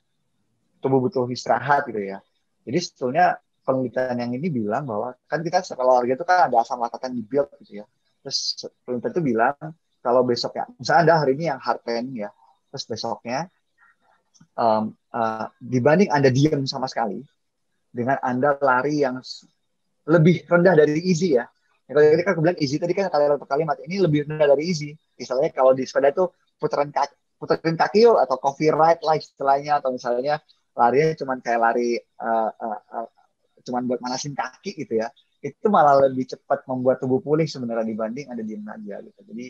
tubuh butuh istirahat gitu ya. Jadi sebetulnya penelitian yang ini bilang bahwa kan kita kalau olahraga itu kan ada asam laktat yang dibuild gitu ya. Terus penelitian itu bilang kalau besoknya, misalnya Anda hari ini yang hard training ya, terus besoknya dibanding Anda diam sama sekali dengan Anda lari yang lebih rendah dari easy ya. Kalau tadi kan aku bilang easy tadi kan kalimat ini lebih rendah dari easy. Misalnya kalau di sepeda itu puterin kaki atau coffee ride lah istilahnya, atau misalnya larinya cuman kayak lari cuman buat manasin kaki gitu ya, itu malah lebih cepat membuat tubuh pulih sebenarnya dibanding ada diem aja gitu. Jadi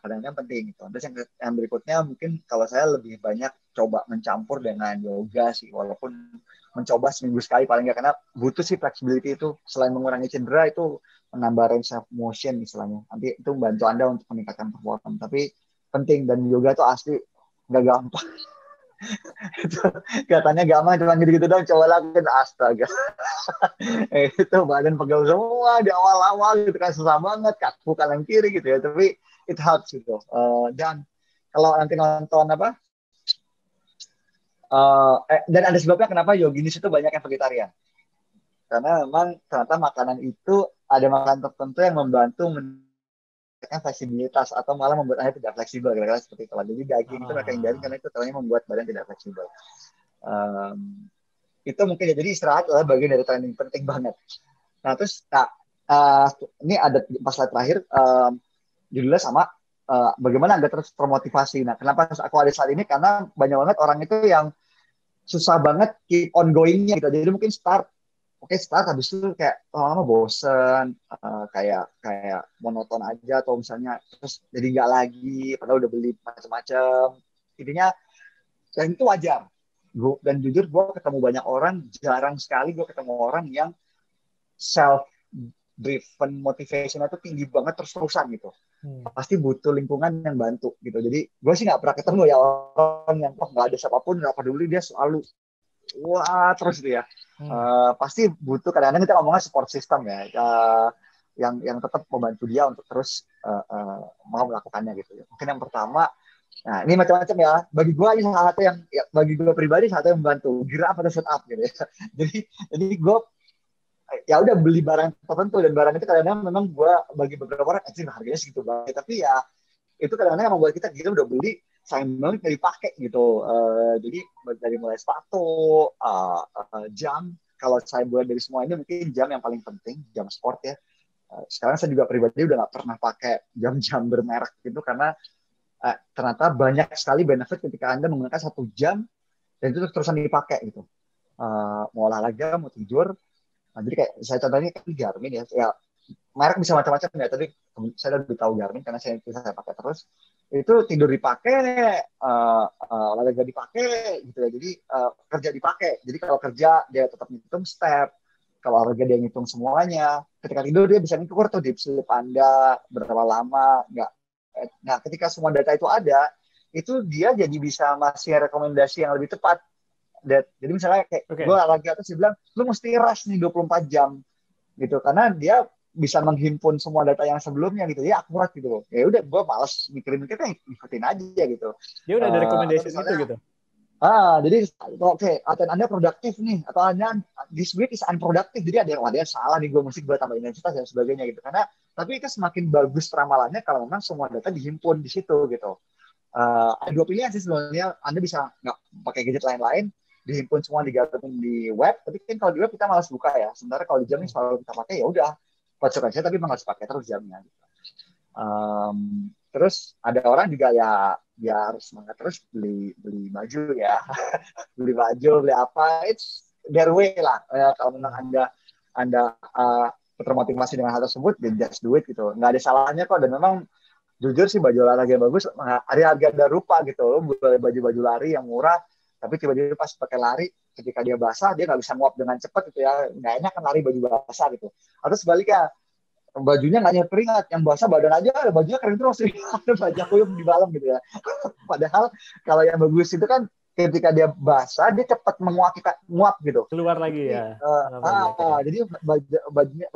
kadang-kadang penting gitu. Terus yang berikutnya mungkin kalau saya lebih banyak coba mencampur dengan yoga sih, walaupun mencoba seminggu sekali paling nggak, karena butuh sih flexibility itu, selain mengurangi cedera itu menambah range of motion istilahnya, nanti itu membantu Anda untuk meningkatkan performance, tapi penting. Dan yoga tuh asli nggak gampang. Itu katanya gampang cuma gitu-gitu dong, coba lakuin, astaga. Itu badan pegel semua di awal-awal gitu kan, susah banget kaku kanan kiri gitu ya, tapi it helps gitu. Dan kalau nanti nonton apa dan ada sebabnya kenapa yoginis itu banyak yang vegetarian, karena memang ternyata makanan itu ada makanan tertentu yang membantu fleksibilitas atau malah membuat Anda tidak fleksibel, kira-kira seperti itu. Jadi daging itu mereka hindari karena itu ternyata membuat badan tidak fleksibel. Itu mungkin ya, jadi istirahat adalah bagian dari training penting banget. Nah terus ini ada pas slide terakhir, judulnya sama, bagaimana Anda terus termotivasi. Nah kenapa aku ada slide ini, karena banyak banget orang itu yang susah banget keep on going-nya gitu. Jadi mungkin start habis itu kayak lama-lama bosen, kayak monoton aja, atau misalnya terus jadi nggak lagi padahal udah beli macam-macam. Intinya dan itu wajar. Dan jujur gue ketemu banyak orang, jarang sekali gue ketemu orang yang self driven motivation itu tinggi banget terus-terusan gitu. Pasti butuh lingkungan yang bantu gitu. Jadi gue sih nggak pernah ketemu ya orang yang nggak ada siapapun, nggak peduli, dia selalu wah terus gitu ya. Pasti butuh, kadang-kadang kita ngomongnya support system ya, yang tetap membantu dia untuk terus mau melakukannya gitu ya. Mungkin yang pertama, nah ini macam-macam ya, bagi gue ini salah satu yang ya, bagi gue pribadi salah satu yang membantu, gear up atau set up gitu ya. jadi gue ya udah beli barang tertentu, dan barang itu kadang-kadang memang gue bagi beberapa orang harganya segitu banget, tapi ya itu kadang-kadang yang membuat kita udah beli sayang banget nggak dipakai gitu. Jadi dari mulai sepatu, jam, kalau saya buat dari semua ini mungkin jam yang paling penting, jam sport ya. Sekarang saya juga pribadi udah nggak pernah pakai jam-jam bermerek gitu, karena ternyata banyak sekali benefit ketika Anda menggunakan satu jam dan itu terusan dipakai gitu. Mau olahraga, mau tidur. Nah, jadi kayak saya contohnya kan Garmin ya, merek bisa macam-macam ya. Tadi saya lebih tahu Garmin karena saya pakai terus. Itu tidur dipakai, olahraga dipakai gitu ya. Jadi kerja dipakai. Jadi kalau kerja dia tetap ngitung step, kalau olahraga dia ngitung semuanya. Ketika tidur dia bisa ngitung tuh deep sleep Anda berapa lama, nggak. Nah, ketika semua data itu ada, itu dia jadi bisa ngasih rekomendasi yang lebih tepat. Jadi misalnya kayak gue olahraga terus dia bilang, lu mesti rush nih 24 jam gitu, karena dia bisa menghimpun semua data yang sebelumnya gitu, ya akurat gitu. Ya udah, gue malas mikirin-mikirin, ikutin aja gitu. Dia udah ada rekomendasi itu gitu. Jadi atau Anda produktif nih, atau Anda this week is unproductive, jadi ada yang salah nih, gue mesti tambah intensitas dan sebagainya gitu. Karena tapi itu semakin bagus ramalannya kalau memang semua data dihimpun di situ gitu. Ada dua pilihan sih sebenarnya, Anda bisa nggak pakai gadget lain-lain, dihimpun semua, digabungin di web. Tapi kan kalau di web kita malas buka ya. Sementara kalau di jam ini selalu kita pakai, ya udah konsekuensinya, tapi memang harus pakai terus jamnya. Gitu. Terus ada orang juga ya harus semangat terus beli baju ya, beli baju, beli apa, it's their way lah. Kalau memang anda termotivasi dengan hal tersebut, then just do it gitu. Nggak ada salahnya kok. Dan memang jujur sih baju olahraga yang bagus, ada harga dan rupa gitu. Lo boleh baju lari yang murah, tapi tiba-tiba pas pakai lari, ketika dia basah, dia nggak bisa nguap dengan cepat gitu ya. Nggak enak kan lari baju basah gitu. Atau sebaliknya, bajunya nggak nyerap keringat, yang basah badan aja, bajunya kering terus. Ada baju kuyup di dalam gitu ya. Padahal kalau yang bagus itu kan ketika dia basah, dia cepat menguap gitu. Keluar lagi ya. Jadi bajunya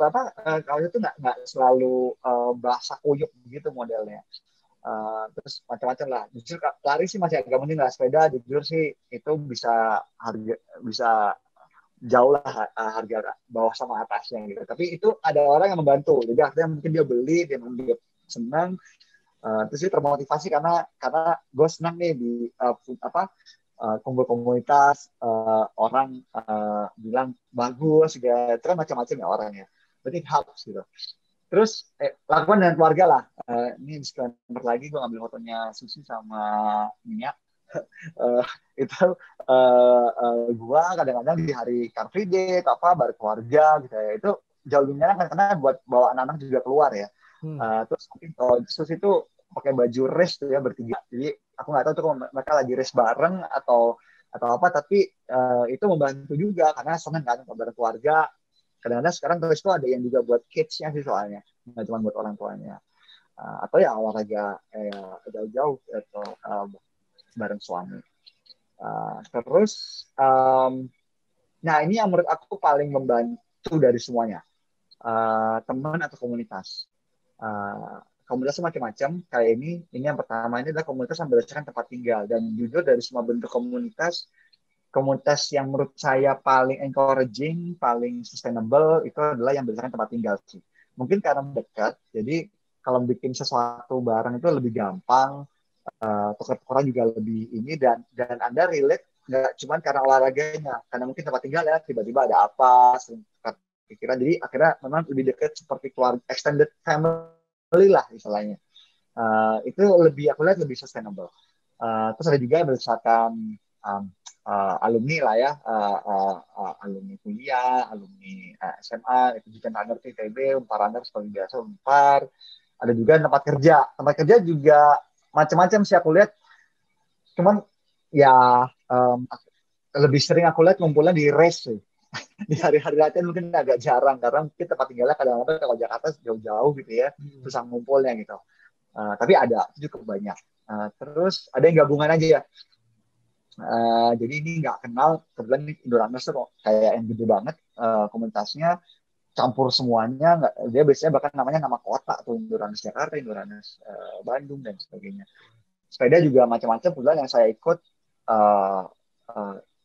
kalau itu nggak selalu basah kuyup begitu modelnya. Terus macam-macam lah. Jujur lari sih masih agak mending lah, sepeda jujur sih itu bisa jauh lah harga bawah sama atasnya gitu. Tapi itu ada orang yang membantu. Jadi akhirnya mungkin dia beli, dia senang. Terus dia termotivasi karena gue senang nih di kumpul komunitas, orang bilang bagus, gitu. Itu kan macam-macam ya orangnya. Berarti helps gitu. Terus lakukan dengan keluarga lah. Ini disclaimer lagi, gue ngambil fotonya Susi sama Minyak. Eh, itu gua kadang-kadang di hari Car Free Day atau apa bareng keluarga gitu ya, itu jauh lebih menyenangkan karena buat bawa anak-anak juga keluar ya. Terus mungkin kalau terus itu pakai baju race tuh ya bertiga, jadi aku nggak tahu tuh kalau mereka lagi race bareng atau apa, tapi itu membantu juga karena seneng kan kalau bareng keluarga. Kadang-kadang sekarang race itu ada yang juga buat kids-nya sih soalnya, nggak cuma buat orang tuanya. Atau ya olahraga jauh-jauh atau bareng suami. Terus nah ini yang menurut aku paling membantu dari semuanya, teman atau komunitas. Komunitas macam-macam kayak ini yang pertama ini adalah komunitas yang berdasarkan tempat tinggal, dan jujur dari semua bentuk komunitas yang menurut saya paling encouraging, paling sustainable itu adalah yang berdasarkan tempat tinggal sih. Mungkin karena dekat, jadi kalau bikin sesuatu bareng itu lebih gampang, tukar-tukaran juga lebih ini, dan Anda relate nggak cuma karena olahraganya, karena mungkin tempat tinggal ya tiba-tiba ada apa, sering tukar pikiran, jadi akhirnya memang lebih dekat seperti keluarga, extended family lah istilahnya. Itu lebih aku lihat lebih sustainable. Terus ada juga berdasarkan alumni lah ya, alumni kuliah, alumni SMA, itu juga runner ITB, runner seperti biasa, Unpar. Ada juga tempat kerja juga macam-macam sih aku lihat. Cuman ya lebih sering aku lihat ngumpulnya di race sih. Di hari-hari latihan mungkin agak jarang karena mungkin tempat tinggalnya kadang-kadang kalau Jakarta jauh-jauh gitu ya, susah ngumpulnya gitu. Tapi ada, itu cukup banyak. Terus ada yang gabungan aja ya. Jadi ini nggak kenal, kebetulan ini Indoranas tuh kayak yang gede banget komunitasnya, campur semuanya, dia biasanya bahkan namanya nama kota tuh, Indoranas Jakarta, Indoranas Bandung dan sebagainya. Sepeda juga macam-macam, kebetulan yang saya ikut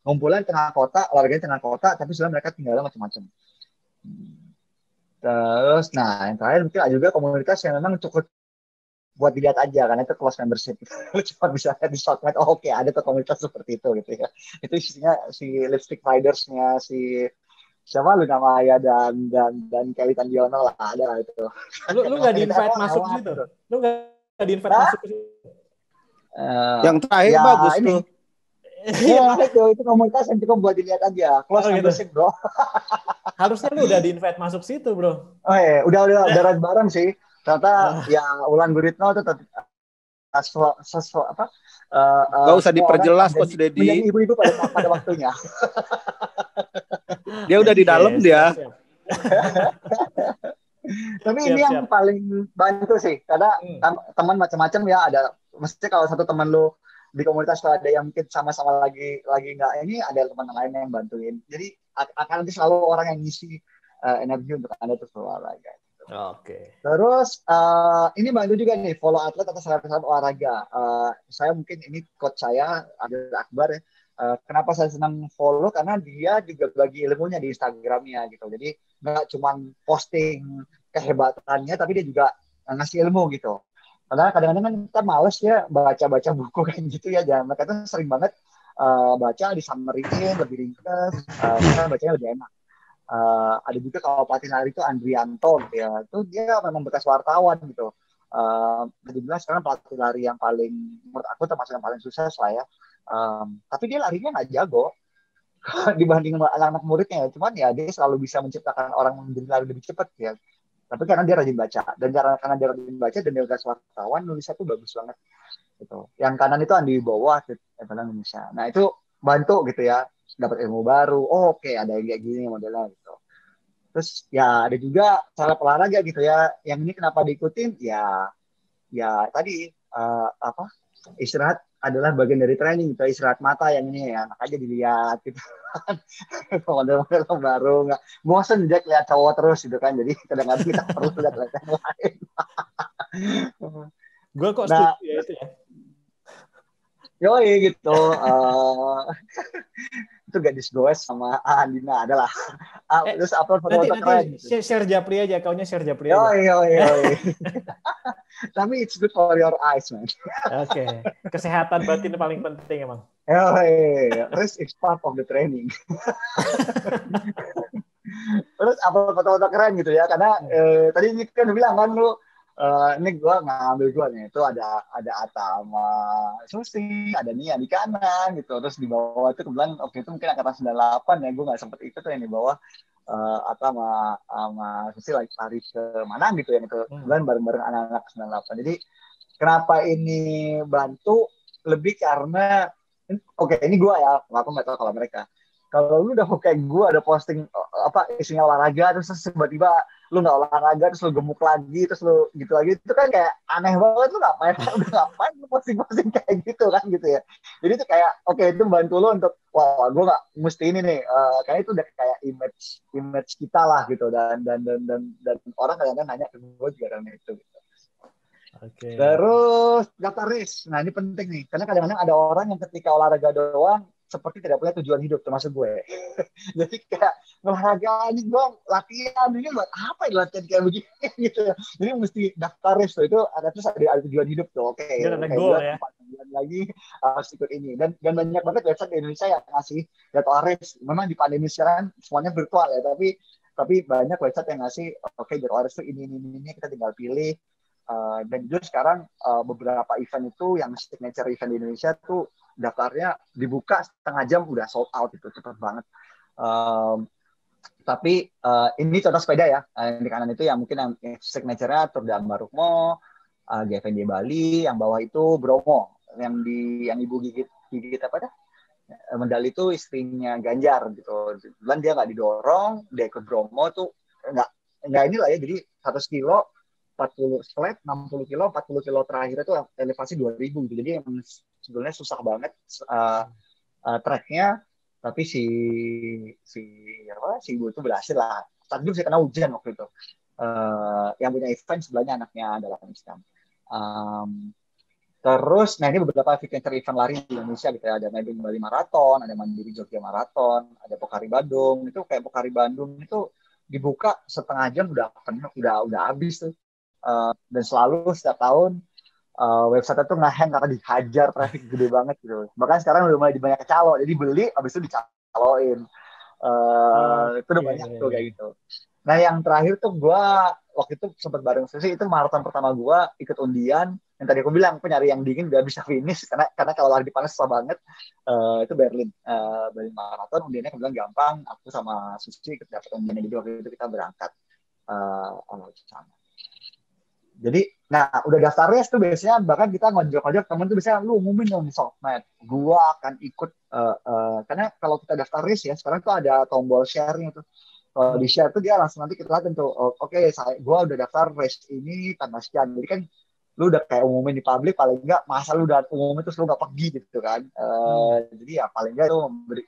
ngumpulan tengah kota, olahraganya tengah kota, tapi sebenarnya mereka tinggalnya macam-macam. Terus, nah yang terakhir mungkin ada juga komunitas yang memang cukup buat dilihat aja, karena itu close membership. Lu cuma bisa lihat di sosmed, oh oke, ada tuh komunitas seperti itu gitu ya. Itu isinya si lipstick riders-nya, si siapa lu nama Ayah dan Kelly Tanjiono lah, ada lah itu. Lu nggak di-invite masuk situ? Lu nggak di-invite masuk ke situ? Yang terakhir ya, bagus ini. Tuh. Ya, itu komunitas yang cukup buat dilihat aja. Close membership, bro. Harusnya lu udah di-invite masuk situ, bro. Oh iya, udah bareng sih. Ternyata ya Ulan Guritno itu apa? Gak usah diperjelas, Coach Dedi. Menjadi ibu-ibu pada waktunya. Dia udah di dalam dia. Tapi ini yang paling bantu sih, karena teman macam-macam ya ada. Mesti kalau satu teman lu di komunitas kalau ada yang mungkin sama-sama lagi nggak ini, ada teman lain yang bantuin. Jadi akan nanti selalu orang yang ngisi energi untuk Anda terus berolahraga. Oke. Terus ini bantu juga nih follow atlet atau seleb olahraga. Saya mungkin ini coach saya Adil Akbar ya. Kenapa saya senang follow, karena dia juga bagi ilmunya di Instagramnya gitu. Jadi nggak cuma posting kehebatannya, tapi dia juga ngasih ilmu gitu. Karena kadang-kadang kan kita males ya baca-baca buku kan gitu ya. Mereka tuh sering banget baca di summary-in lebih ringkas, karena bacanya lebih enak. Ada juga kalau pelatih lari itu Andrianto gitu ya, itu dia memang bekas wartawan gitu. Jadi bilang sekarang pelatih lari yang paling, menurut aku termasuk yang paling sukses lah ya. Tapi dia larinya nggak jago dibanding anak-anak muridnya ya. Cuman ya dia selalu bisa menciptakan orang menjadi lari lebih cepat ya. Tapi karena dia rajin baca, dan karena dia rajin baca dan dia bekas wartawan, nulisnya tuh bagus banget gitu. Yang kanan itu Andi Wibowo, Indonesia. Nah itu bantu gitu ya, dapat ilmu baru. Oh, oke, ada yang kayak gini modelnya gitu. Terus ya ada juga cara olahraga gitu ya. Yang ini kenapa diikutin? Ya tadi istirahat adalah bagian dari training gitu. Istirahat mata yang ini ya, enak aja dilihat gitu. Model-model baru, nggak bosan Jack lihat cowok terus gitu kan. Jadi kadang-kadang kita perlu lihat yang lain. Gue kok setuju ya itu ya. Yoi gitu. Itu gadis goes sama Andina adalah. Terus upload foto-foto keren. Nanti share Japri aja, kaunya share Japri aja. Yoi. Tapi it's good for your eyes, man. Oke. Kesehatan batin paling penting emang. Terus it's part of the training. Terus upload foto-foto keren gitu ya, karena tadi ini kan bilang kan lu Ini gue ngambil gue nih, itu ada Atta sama Susi, ada Nia di kanan gitu, terus di bawah itu kebetulan waktu itu mungkin angkatan 98 ya, gue nggak sempet ikut tuh yang di bawah. Atta sama Susi lari ke mana gitu ya, kebetulan bareng-bareng anak-anak 98. Jadi kenapa ini bantu lebih karena ini gue ya, aku nggak tahu kalau mereka. Kalau lu udah kayak gue ada posting isinya olahraga terus tiba-tiba lu nggak olahraga terus lu gemuk lagi terus lu gitu lagi, itu kan kayak aneh banget. Lu ngapain lu posting kayak gitu kan gitu ya. Jadi itu kayak itu bantu lu untuk wah gue nggak mesti ini nih, karena itu udah kayak image kita lah gitu, dan orang kadang-kadang nanya ke gue juga karena itu gitu. Okay. Terus daftar race. Nah ini penting nih, karena kadang-kadang ada orang yang ketika olahraga doang seperti tidak punya tujuan hidup, termasuk gue. Jadi kayak olahraga ini gue latihan ini buat apa ya, latihan kayak begini gitu. Jadi mesti daftar race tuh, itu ada tujuan hidup tuh. Oke. Ada goal ya. 4 bulan lagi harus ikut ini, dan banyak banget website di Indonesia yang ngasih jadwal race. Memang di pandemi sekarang semuanya virtual ya, tapi banyak website yang ngasih jadwal race tuh ini kita tinggal pilih. Dan juga sekarang beberapa event itu yang signature event di Indonesia tuh daftarnya dibuka setengah jam udah sold out, itu cepet banget. Tapi ini contoh sepeda ya, yang di kanan itu yang mungkin yang signature-nya Tour de Ambarukmo, GFND Bali, yang bawah itu Bromo, yang ibu gigit apa dah? Medali itu istrinya Ganjar gitu. Kebetulan dia nggak didorong, dia ikut Bromo tuh nggak inilah ya, jadi 100 kilo 40 flat, 60 kilo, 40 kilo terakhir itu elevasi 2000 gitu. Jadi sebenarnya susah banget tracknya, tapi si ibu itu berhasil lah. Takdir sih kena hujan waktu itu. Yang punya event sebelahnya anaknya adalah Islam. Terus, nah ini beberapa signature event lari di Indonesia gitu ya. Ada Nebeng Bali Marathon, ada Mandiri Jogja Marathon, ada Pokari Bandung. Itu kayak Pokari Bandung itu dibuka setengah jam udah penuh, udah habis tuh. Dan selalu setiap tahun website itu nge-hang karena dihajar traffic gede banget gitu. Bahkan sekarang udah mulai banyak calo, jadi beli abis itu dicaloin. Itu udah banyak tuh kayak gitu. Nah yang terakhir tuh gue waktu itu sempat bareng Susi, itu maraton pertama gue ikut undian. Yang tadi aku bilang nyari yang dingin gak bisa finish karena kalau lari di panas susah banget. Itu Berlin Marathon, undiannya kebetulan gampang. Aku sama Susi ikut dapet undiannya, jadi waktu itu kita berangkat sama. Jadi, udah daftar race tuh biasanya, bahkan kita ngojok-ngojok temen tuh biasanya, lu umumin dong di sosmed, gua akan ikut, karena kalau kita daftar race ya, sekarang tuh ada tombol share-nya tuh. Kalau di share tuh dia langsung nanti kita lihat tuh, gua udah daftar race ini tanggal sekian. Jadi kan, lu udah kayak umumin di publik, paling enggak, masa lu udah umumin terus lu gak pergi gitu kan. Jadi ya paling enggak itu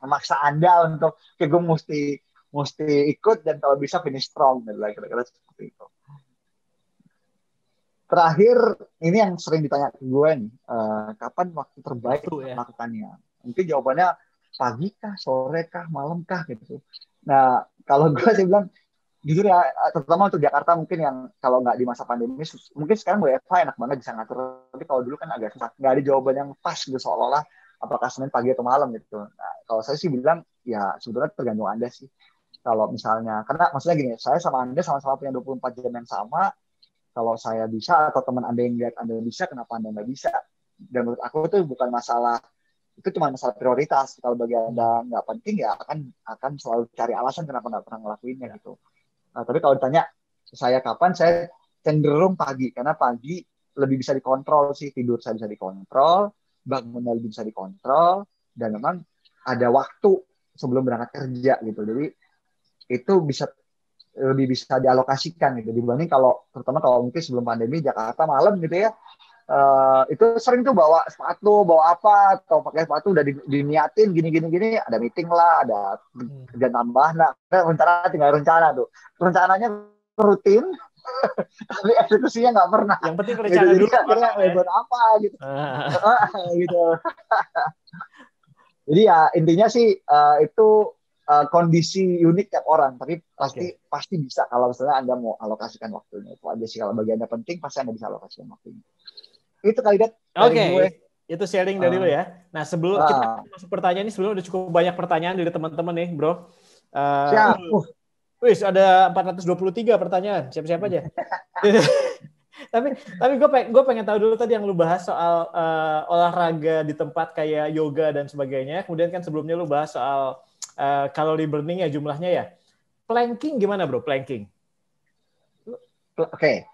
memaksa Anda untuk, gue mesti ikut, dan kalau bisa finish strong, dan kira-kira seperti itu. Terakhir, ini yang sering ditanya ke gue nih, kapan waktu terbaik melakukannya? Mungkin jawabannya pagi kah, sore kah, malam kah gitu. Nah, kalau gue sih bilang, jujur ya, terutama untuk Jakarta mungkin yang kalau nggak di masa pandemi, mungkin sekarang WFH enak banget bisa ngatur. Tapi kalau dulu kan agak susah, nggak ada jawaban yang pas gitu, seolah-olah apakah Senin pagi atau malam gitu. Nah, kalau saya sih bilang, ya sebetulnya tergantung Anda sih. Kalau misalnya, karena maksudnya gini, saya sama Anda sama-sama punya 24 jam yang sama. Kalau saya bisa atau teman Anda yang lihat Anda bisa, kenapa Anda nggak bisa? Dan menurut aku itu bukan masalah, itu cuma masalah prioritas. Kalau bagi Anda nggak penting, ya akan selalu cari alasan kenapa nggak pernah ngelakuinnya gitu. Tapi kalau ditanya saya kapan, saya cenderung pagi, karena pagi lebih bisa dikontrol sih, tidur saya bisa dikontrol, bangunnya lebih bisa dikontrol, dan memang ada waktu sebelum berangkat kerja gitu. Jadi itu lebih bisa dialokasikan gitu, dibanding terutama kalau mungkin sebelum pandemi Jakarta malam gitu ya, itu sering tuh bawa sepatu, bawa apa, atau pakai sepatu udah diniatin gini, ada meeting lah, ada kerja tambah, rencana tinggal rencana tuh, rencananya rutin tapi eksekusinya nggak pernah. Yang penting rencana gitu, dulu akhirnya buat apa gitu. Gitu. Jadi ya intinya sih itu kondisi unik tiap orang, tapi pasti bisa kalau misalnya Anda mau alokasikan waktunya. Itu aja sih, kalau bagi Anda penting pasti Anda bisa alokasikan waktunya. Itu kali Dat dari gue. Itu sharing dari lo ya. Nah, sebelum kita masuk pertanyaan ini, sebelum udah cukup banyak pertanyaan dari teman-teman nih, Bro. Siap. Wis ada 423 pertanyaan. Siap-siap aja. Tapi gue pengen tahu dulu tadi yang lu bahas soal olahraga di tempat kayak yoga dan sebagainya. Kemudian kan sebelumnya lu bahas soal calorie burning ya jumlahnya ya. Planking gimana bro? Planking? Oke.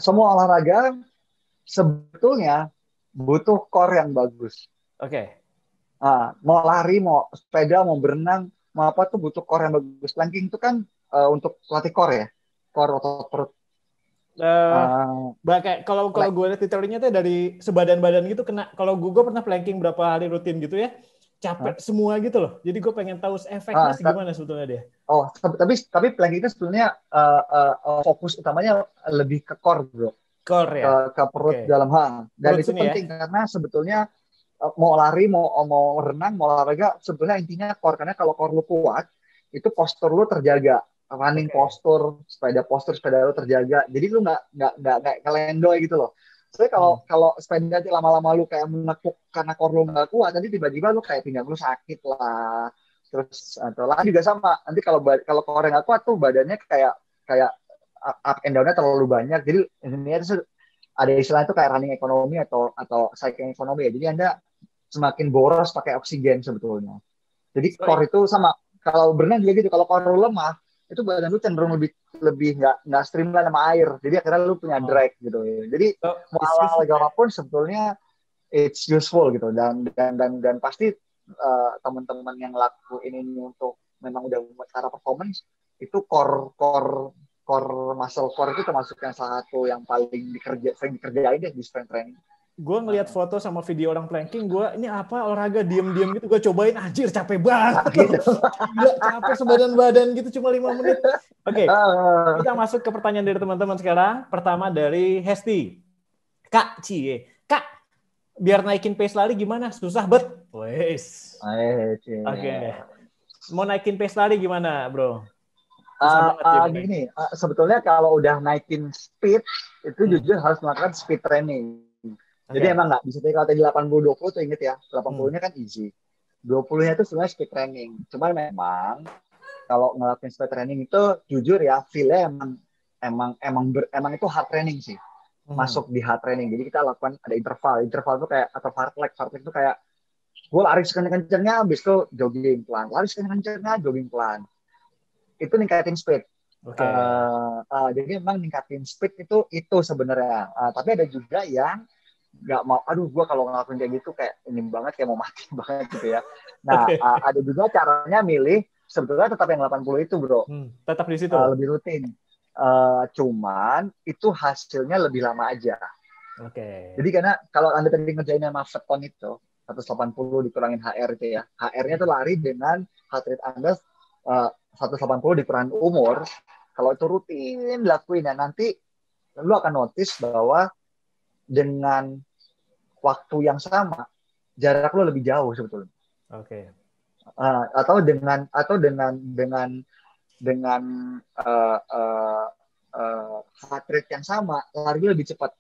Semua olahraga sebetulnya butuh core yang bagus. Oke. Mau lari, mau sepeda, mau berenang, mau apa tuh butuh core yang bagus. Planking itu kan untuk latih core ya, core otot perut. Kayak kalau gue lihat di teorinya tuh dari sebadan-badan gitu kena. Kalau gue pernah planking berapa hari rutin gitu ya, capek semua gitu loh. Jadi gue pengen tahu efeknya gimana sebetulnya dia. Oh, tapi planking itu sebetulnya fokus utamanya lebih ke core bro. Core ya. Ke perut dalam hang. Dan perut itu penting ya? Karena sebetulnya mau lari, mau renang, mau olahraga, sebetulnya intinya core. Karena kalau core lu kuat, itu postur lu terjaga. Running postur, sepeda lu terjaga. Jadi lu nggak kelendoy gitu loh. Soalnya kalau sepeda lama-lama lu kayak menekuk karena core lu nggak kuat, nanti tiba-tiba lu kayak pinggang lu sakit lah. Terus atau lagi juga sama. Nanti kalau core nggak kuat tuh badannya kayak up and down-nya terlalu banyak. Jadi ini ada istilah itu kayak running ekonomi atau cycling ekonomi ya. Jadi Anda semakin boros pakai oksigen sebetulnya. Jadi core itu sama. Kalau berenang juga gitu. Kalau core lu lemah, itu badan lu cenderung lebih nggak streamline sama air. Jadi akhirnya lu punya drag gitu. Jadi mau olahraga apapun sebetulnya it's useful gitu. Dan pasti teman-teman yang lakuin ini untuk memang udah secara performance itu core muscle core itu termasuk yang salah satu yang paling sering dikerjain deh di strength training. Gue ngeliat foto sama video orang planking, gue ini apa olahraga diem-diem gitu, gue cobain anjir capek banget. Gitu. Gila, capek sebadan-badan gitu cuma 5 menit. Oke, kita masuk ke pertanyaan dari teman-teman sekarang. Pertama dari Hesti. Kak, biar naikin pace lari gimana? Susah bet. Wes. Oke. Mau naikin pace lari gimana bro? Gini, sebetulnya kalau udah naikin speed, itu jujur harus melakukan speed training. Jadi emang nggak bisa kalau tadi 80-20 tuh inget ya, 80-nya kan easy. 20-nya itu sebenarnya speed training. Cuman memang kalau ngelakuin speed training itu jujur ya, feel-nya emang itu hard training sih. Masuk di hard training. Jadi kita lakukan ada interval. Interval itu kayak atau fartlek. Fartlek itu kayak gue lari sekencang-kencangnya, habis itu jogging pelan. Lari sekencang-kencangnya, jogging pelan. Itu ningkatin speed. Jadi memang ningkatin speed itu sebenarnya. Tapi ada juga yang nggak mau, aduh gue kalau ngelakuin kayak gitu kayak ini banget, kayak mau mati banget gitu ya. Nah, ada juga caranya milih sebetulnya tetap yang 80 itu bro. Tetap di situ. Lebih rutin. Cuman itu hasilnya lebih lama aja. Jadi karena kalau Anda tadi ngerjain sama Feton itu 180 dikurangin HR itu ya. HR-nya tuh lari dengan heart rate Anda 180 dikurangin umur. Kalau itu rutin dilakuin ya, nanti lu akan notice bahwa dengan waktu yang sama jarak lo lebih jauh sebetulnya. Atau dengan heart rate yang sama lari lebih cepat.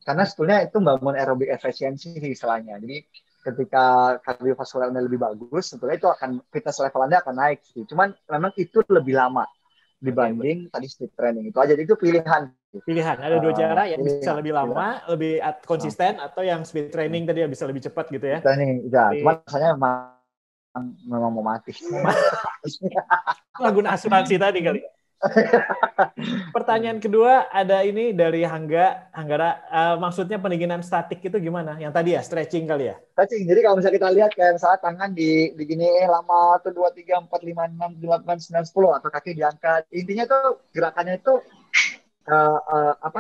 Karena sebetulnya itu membangun aerobic efisiensi istilahnya. Jadi ketika kardiovaskular Anda lebih bagus, sebetulnya itu akan fitness level Anda akan naik sih. Cuman memang itu lebih lama dibanding tadi speed training. Itu aja. Jadi itu pilihan. Ada 2 cara yang bisa lebih lama, lebih konsisten, atau yang speed training tadi yang bisa lebih cepat gitu ya. Training, ya. Cuma rasanya memang mau mati. Lagu asuransi tadi kali. Pertanyaan kedua ada ini dari Hanggara, maksudnya pendinginan statik itu gimana? Yang tadi ya, stretching kali ya? Stretching. Jadi kalau misalnya kita lihat kayak misalnya tangan digini lama tuh 2, 3, 4, 5, 6, 8, 9, 10 atau kaki diangkat. Intinya tuh gerakannya itu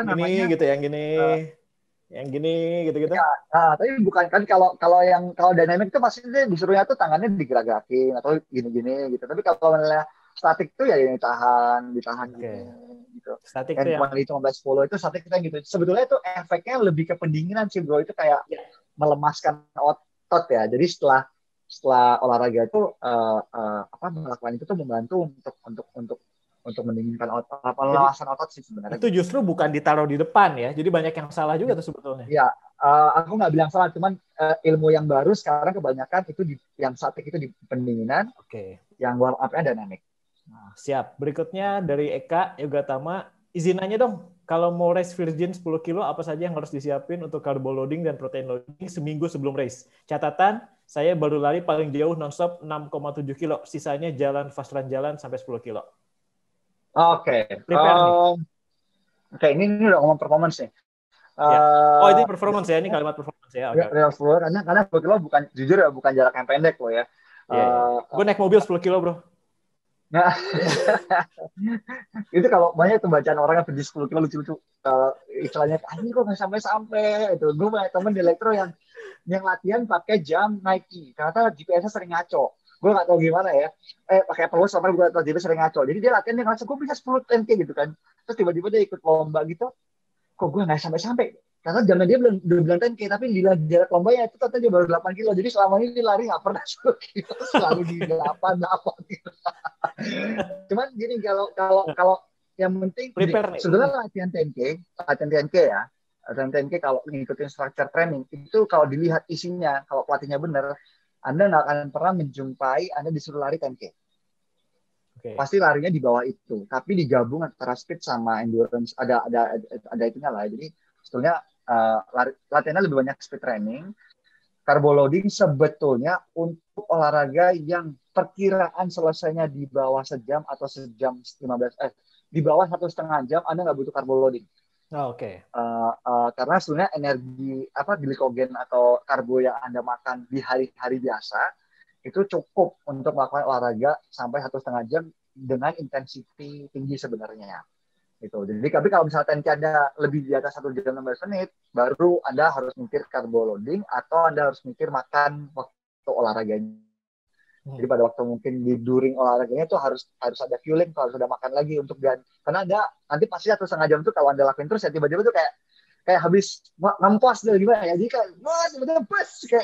namanya gitu, yang gini gitu-gitu. Ya, tapi bukan kan kalau dynamic itu maksudnya disuruhnya tuh tangannya digerak-gerakin atau gini-gini gitu. Tapi kalau misalnya statik itu ya ini ditahan gitu. Statik itu yang itu 15-10 itu statik kita gitu. Sebetulnya itu efeknya lebih ke pendinginan sih bro. Itu kayak melemaskan otot ya. Jadi setelah olahraga itu melakukan itu tuh membantu untuk mendinginkan otot, pelepasan otot sih sebenarnya. Itu justru bukan ditaruh di depan ya. Jadi banyak yang salah juga tuh sebetulnya. Iya, aku nggak bilang salah, cuman ilmu yang baru sekarang kebanyakan itu yang statik itu di pendinginan. Yang warm up-nya dynamic. Siap. Berikutnya dari Eka Yogatama, Izinannya dong, kalau mau race Virgin 10 kilo, apa saja yang harus disiapin untuk carbo loading dan protein loading seminggu sebelum race? Catatan, saya baru lari paling jauh nonstop 6,7 kilo, sisanya jalan fast run jalan sampai 10 kilo. Oke. Prepare nih. Oke, ini udah ngomong performance nih. Ya. Oh, ini performance ya, ini kalimat performance ya. Okay. Real floor, karena 10 kilo bukan, jujur ya, bukan jarak yang pendek loh ya. Gue naik mobil 10 kilo, bro. Nah, itu kalau banyak tuh bacaan orang yang pergi 10 kilo lucu-lucu. Istilahnya, ini kok nggak sampai-sampai. Itu gue banyak temen di elektro yang latihan pakai jam Nike. Ternyata GPS-nya sering ngaco. Gue nggak tahu gimana ya. Pakai Apple Watch, sama gue tahu GPS sering ngaco. Jadi dia latihan, dia ngerasa gue bisa 10 10K gitu kan. Terus tiba-tiba dia ikut lomba gitu. Kok gue nggak sampai-sampai. Karena jamnya dia udah bilang 10K, tapi di jarak lombanya itu ternyata dia baru 8 kilo. Jadi selama ini dia lari nggak pernah 10 kilo. Selalu di 8 gitu. Cuman gini, kalau yang penting sebenarnya latihan 10K ya, latihan 10K kalau ngikutin structure training itu kalau dilihat isinya, kalau pelatihnya benar, Anda nggak akan pernah menjumpai Anda disuruh lari 10K. Pasti larinya di bawah itu, tapi digabung antara speed sama endurance, ada itunya lah. Jadi sebetulnya latihannya lebih banyak speed training. Carbo loading sebetulnya untuk olahraga yang perkiraan selesainya di bawah sejam atau sejam 15 di bawah 1,5 jam, Anda nggak butuh carbo loading. Karena sebenarnya energi glikogen atau karbo yang Anda makan di hari-hari biasa itu cukup untuk melakukan olahraga sampai 1,5 jam dengan intensity tinggi sebenarnya. Gitu. Jadi tapi kalau misalnya tensi Anda lebih di atas 1 jam 15 menit, baru Anda harus mikir carbo loading atau Anda harus mikir makan waktu olahraganya. Jadi pada waktu mungkin di during olahraganya itu harus ada fueling, harus ada makan lagi untuk karena Anda nanti pasti 1,5 jam itu kalau Anda lakuin terus ya tiba-tiba tuh kayak habis ngempos gitu gimana ya. Jadi tiba-tiba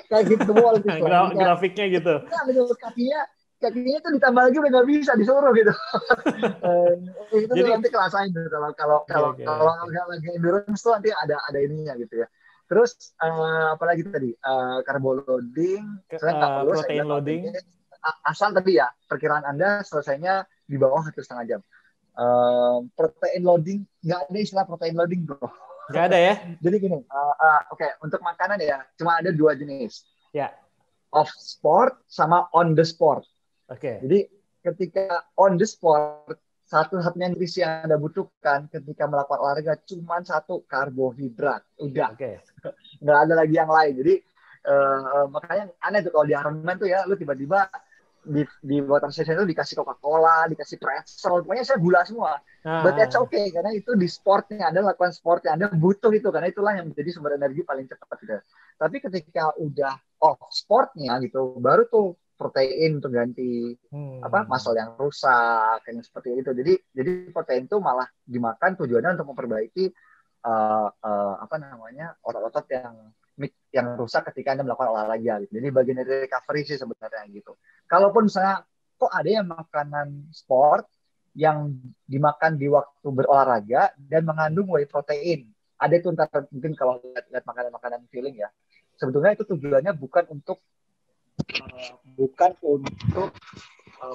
kayak gitu wall gitu. Grafiknya gitu. Kakinya tuh ditambah lagi udah nggak bisa disuruh gitu. Itu jadi, tuh nanti kelasain tuh kalau nggak lagi endurance tuh nanti ada ininya gitu ya. Terus apalagi tadi carbo loading, protein loading. Asal tadi ya perkiraan Anda selesainya di bawah 1,5 jam. Protein loading nggak ada istilah protein loading bro. Nggak ada ya? Jadi gini, untuk makanan ya cuma ada 2 jenis. Ya. Off sport sama on the sport. Jadi ketika on the sport, satu-satunya nutrisi yang Anda butuhkan ketika melakukan olahraga cuma 1, karbohidrat. Udah. Nggak ada lagi yang lain. Jadi makanya aneh tuh kalau di Ironman tuh ya, lu tiba-tiba di water session itu dikasih Coca-Cola, dikasih pretzel, pokoknya saya gula semua. But that's okay, karena itu di sportnya, Anda lakukan sportnya, Anda butuh itu, karena itulah yang menjadi sumber energi paling cepat. Gitu. Tapi ketika udah off sportnya gitu, baru tuh protein untuk ganti muscle yang rusak yang seperti itu. Jadi protein itu malah dimakan tujuannya untuk memperbaiki otot-otot yang rusak ketika Anda melakukan olahraga gitu. Jadi bagian dari recovery sih sebenarnya gitu. Kalaupun misalnya kok ada yang makanan sport yang dimakan di waktu berolahraga dan mengandung whey protein. Ada itu mungkin kalau lihat makanan-makanan feeling ya. Sebetulnya itu tujuannya bukan untuk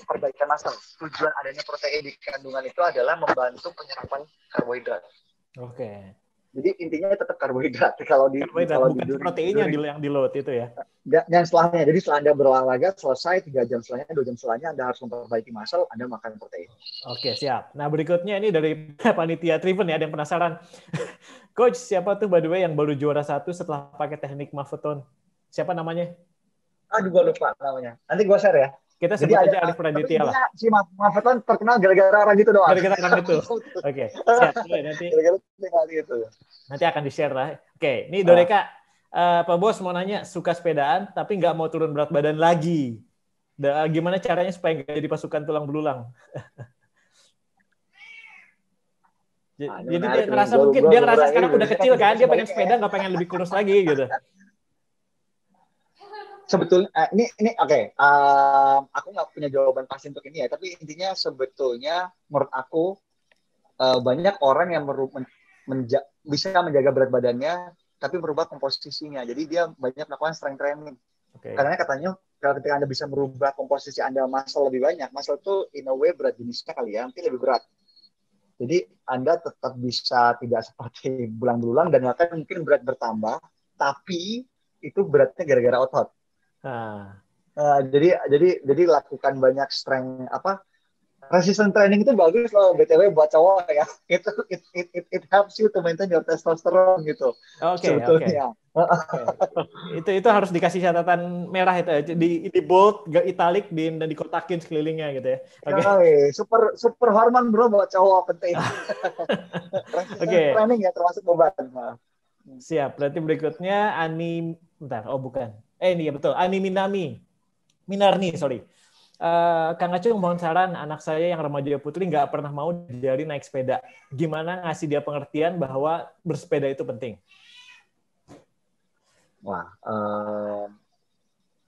perbaikan muscle. Tujuan adanya protein di kandungan itu adalah membantu penyerapan karbohidrat. Jadi intinya tetap karbohidrat. Kalau bukan proteinnya yang di load itu ya. Dan setelahnya, jadi setelah Anda berolahraga selesai 3 jam setelahnya, 2 jam setelahnya Anda harus memperbaiki muscle, Anda makan protein. Oke, siap. Nah berikutnya ini dari panitia Triven ya, ada yang penasaran. Coach, siapa tuh by the way yang baru juara 1 setelah pakai teknik Maffetone? Siapa namanya? Aduh, gue lupa namanya. Nanti gue share ya. Kita sebut aja Alif Praditya lah. Si Maffetone terkenal gara-gara orang gitu doang. Gara-gara orang itu. Oke, siap. Nanti akan di-share lah. Oke, ini Doreka. Pak Bos mau nanya, suka sepedaan tapi nggak mau turun berat badan lagi. Gimana caranya supaya nggak jadi pasukan tulang belulang? Jadi dia ngerasa mungkin dia ngerasa sekarang udah kecil kan, dia pengen sepeda nggak pengen lebih kurus lagi gitu. Sebetulnya ini oke. Aku nggak punya jawaban pasti untuk ini ya, tapi intinya sebetulnya menurut aku banyak orang yang bisa menjaga berat badannya tapi merubah komposisinya. Jadi dia banyak melakukan strength training. Karena katanya kalau ketika Anda bisa merubah komposisi Anda muscle lebih banyak, muscle itu in a way berat jenisnya kali ya, nanti lebih berat. Jadi Anda tetap bisa tidak seperti belang-belang dan bahkan mungkin berat bertambah, tapi itu beratnya gara-gara otot. Jadi lakukan banyak strength resistance training itu bagus loh, BTW buat cowok ya. It helps you to maintain your testosterone gitu. Sebetulnya. Okay. Itu harus dikasih catatan merah itu ya. Di bold, italic, dan dikotakin sekelilingnya gitu ya. Super hormon bro buat cowok penting. Resistance training ya termasuk beban. Siap. Berarti berikutnya Ani, ini ya betul. Ani Minarni, sorry. Kang Acung mohon saran, anak saya yang remaja putri nggak pernah mau diajarin naik sepeda. Gimana ngasih dia pengertian bahwa bersepeda itu penting? Wah,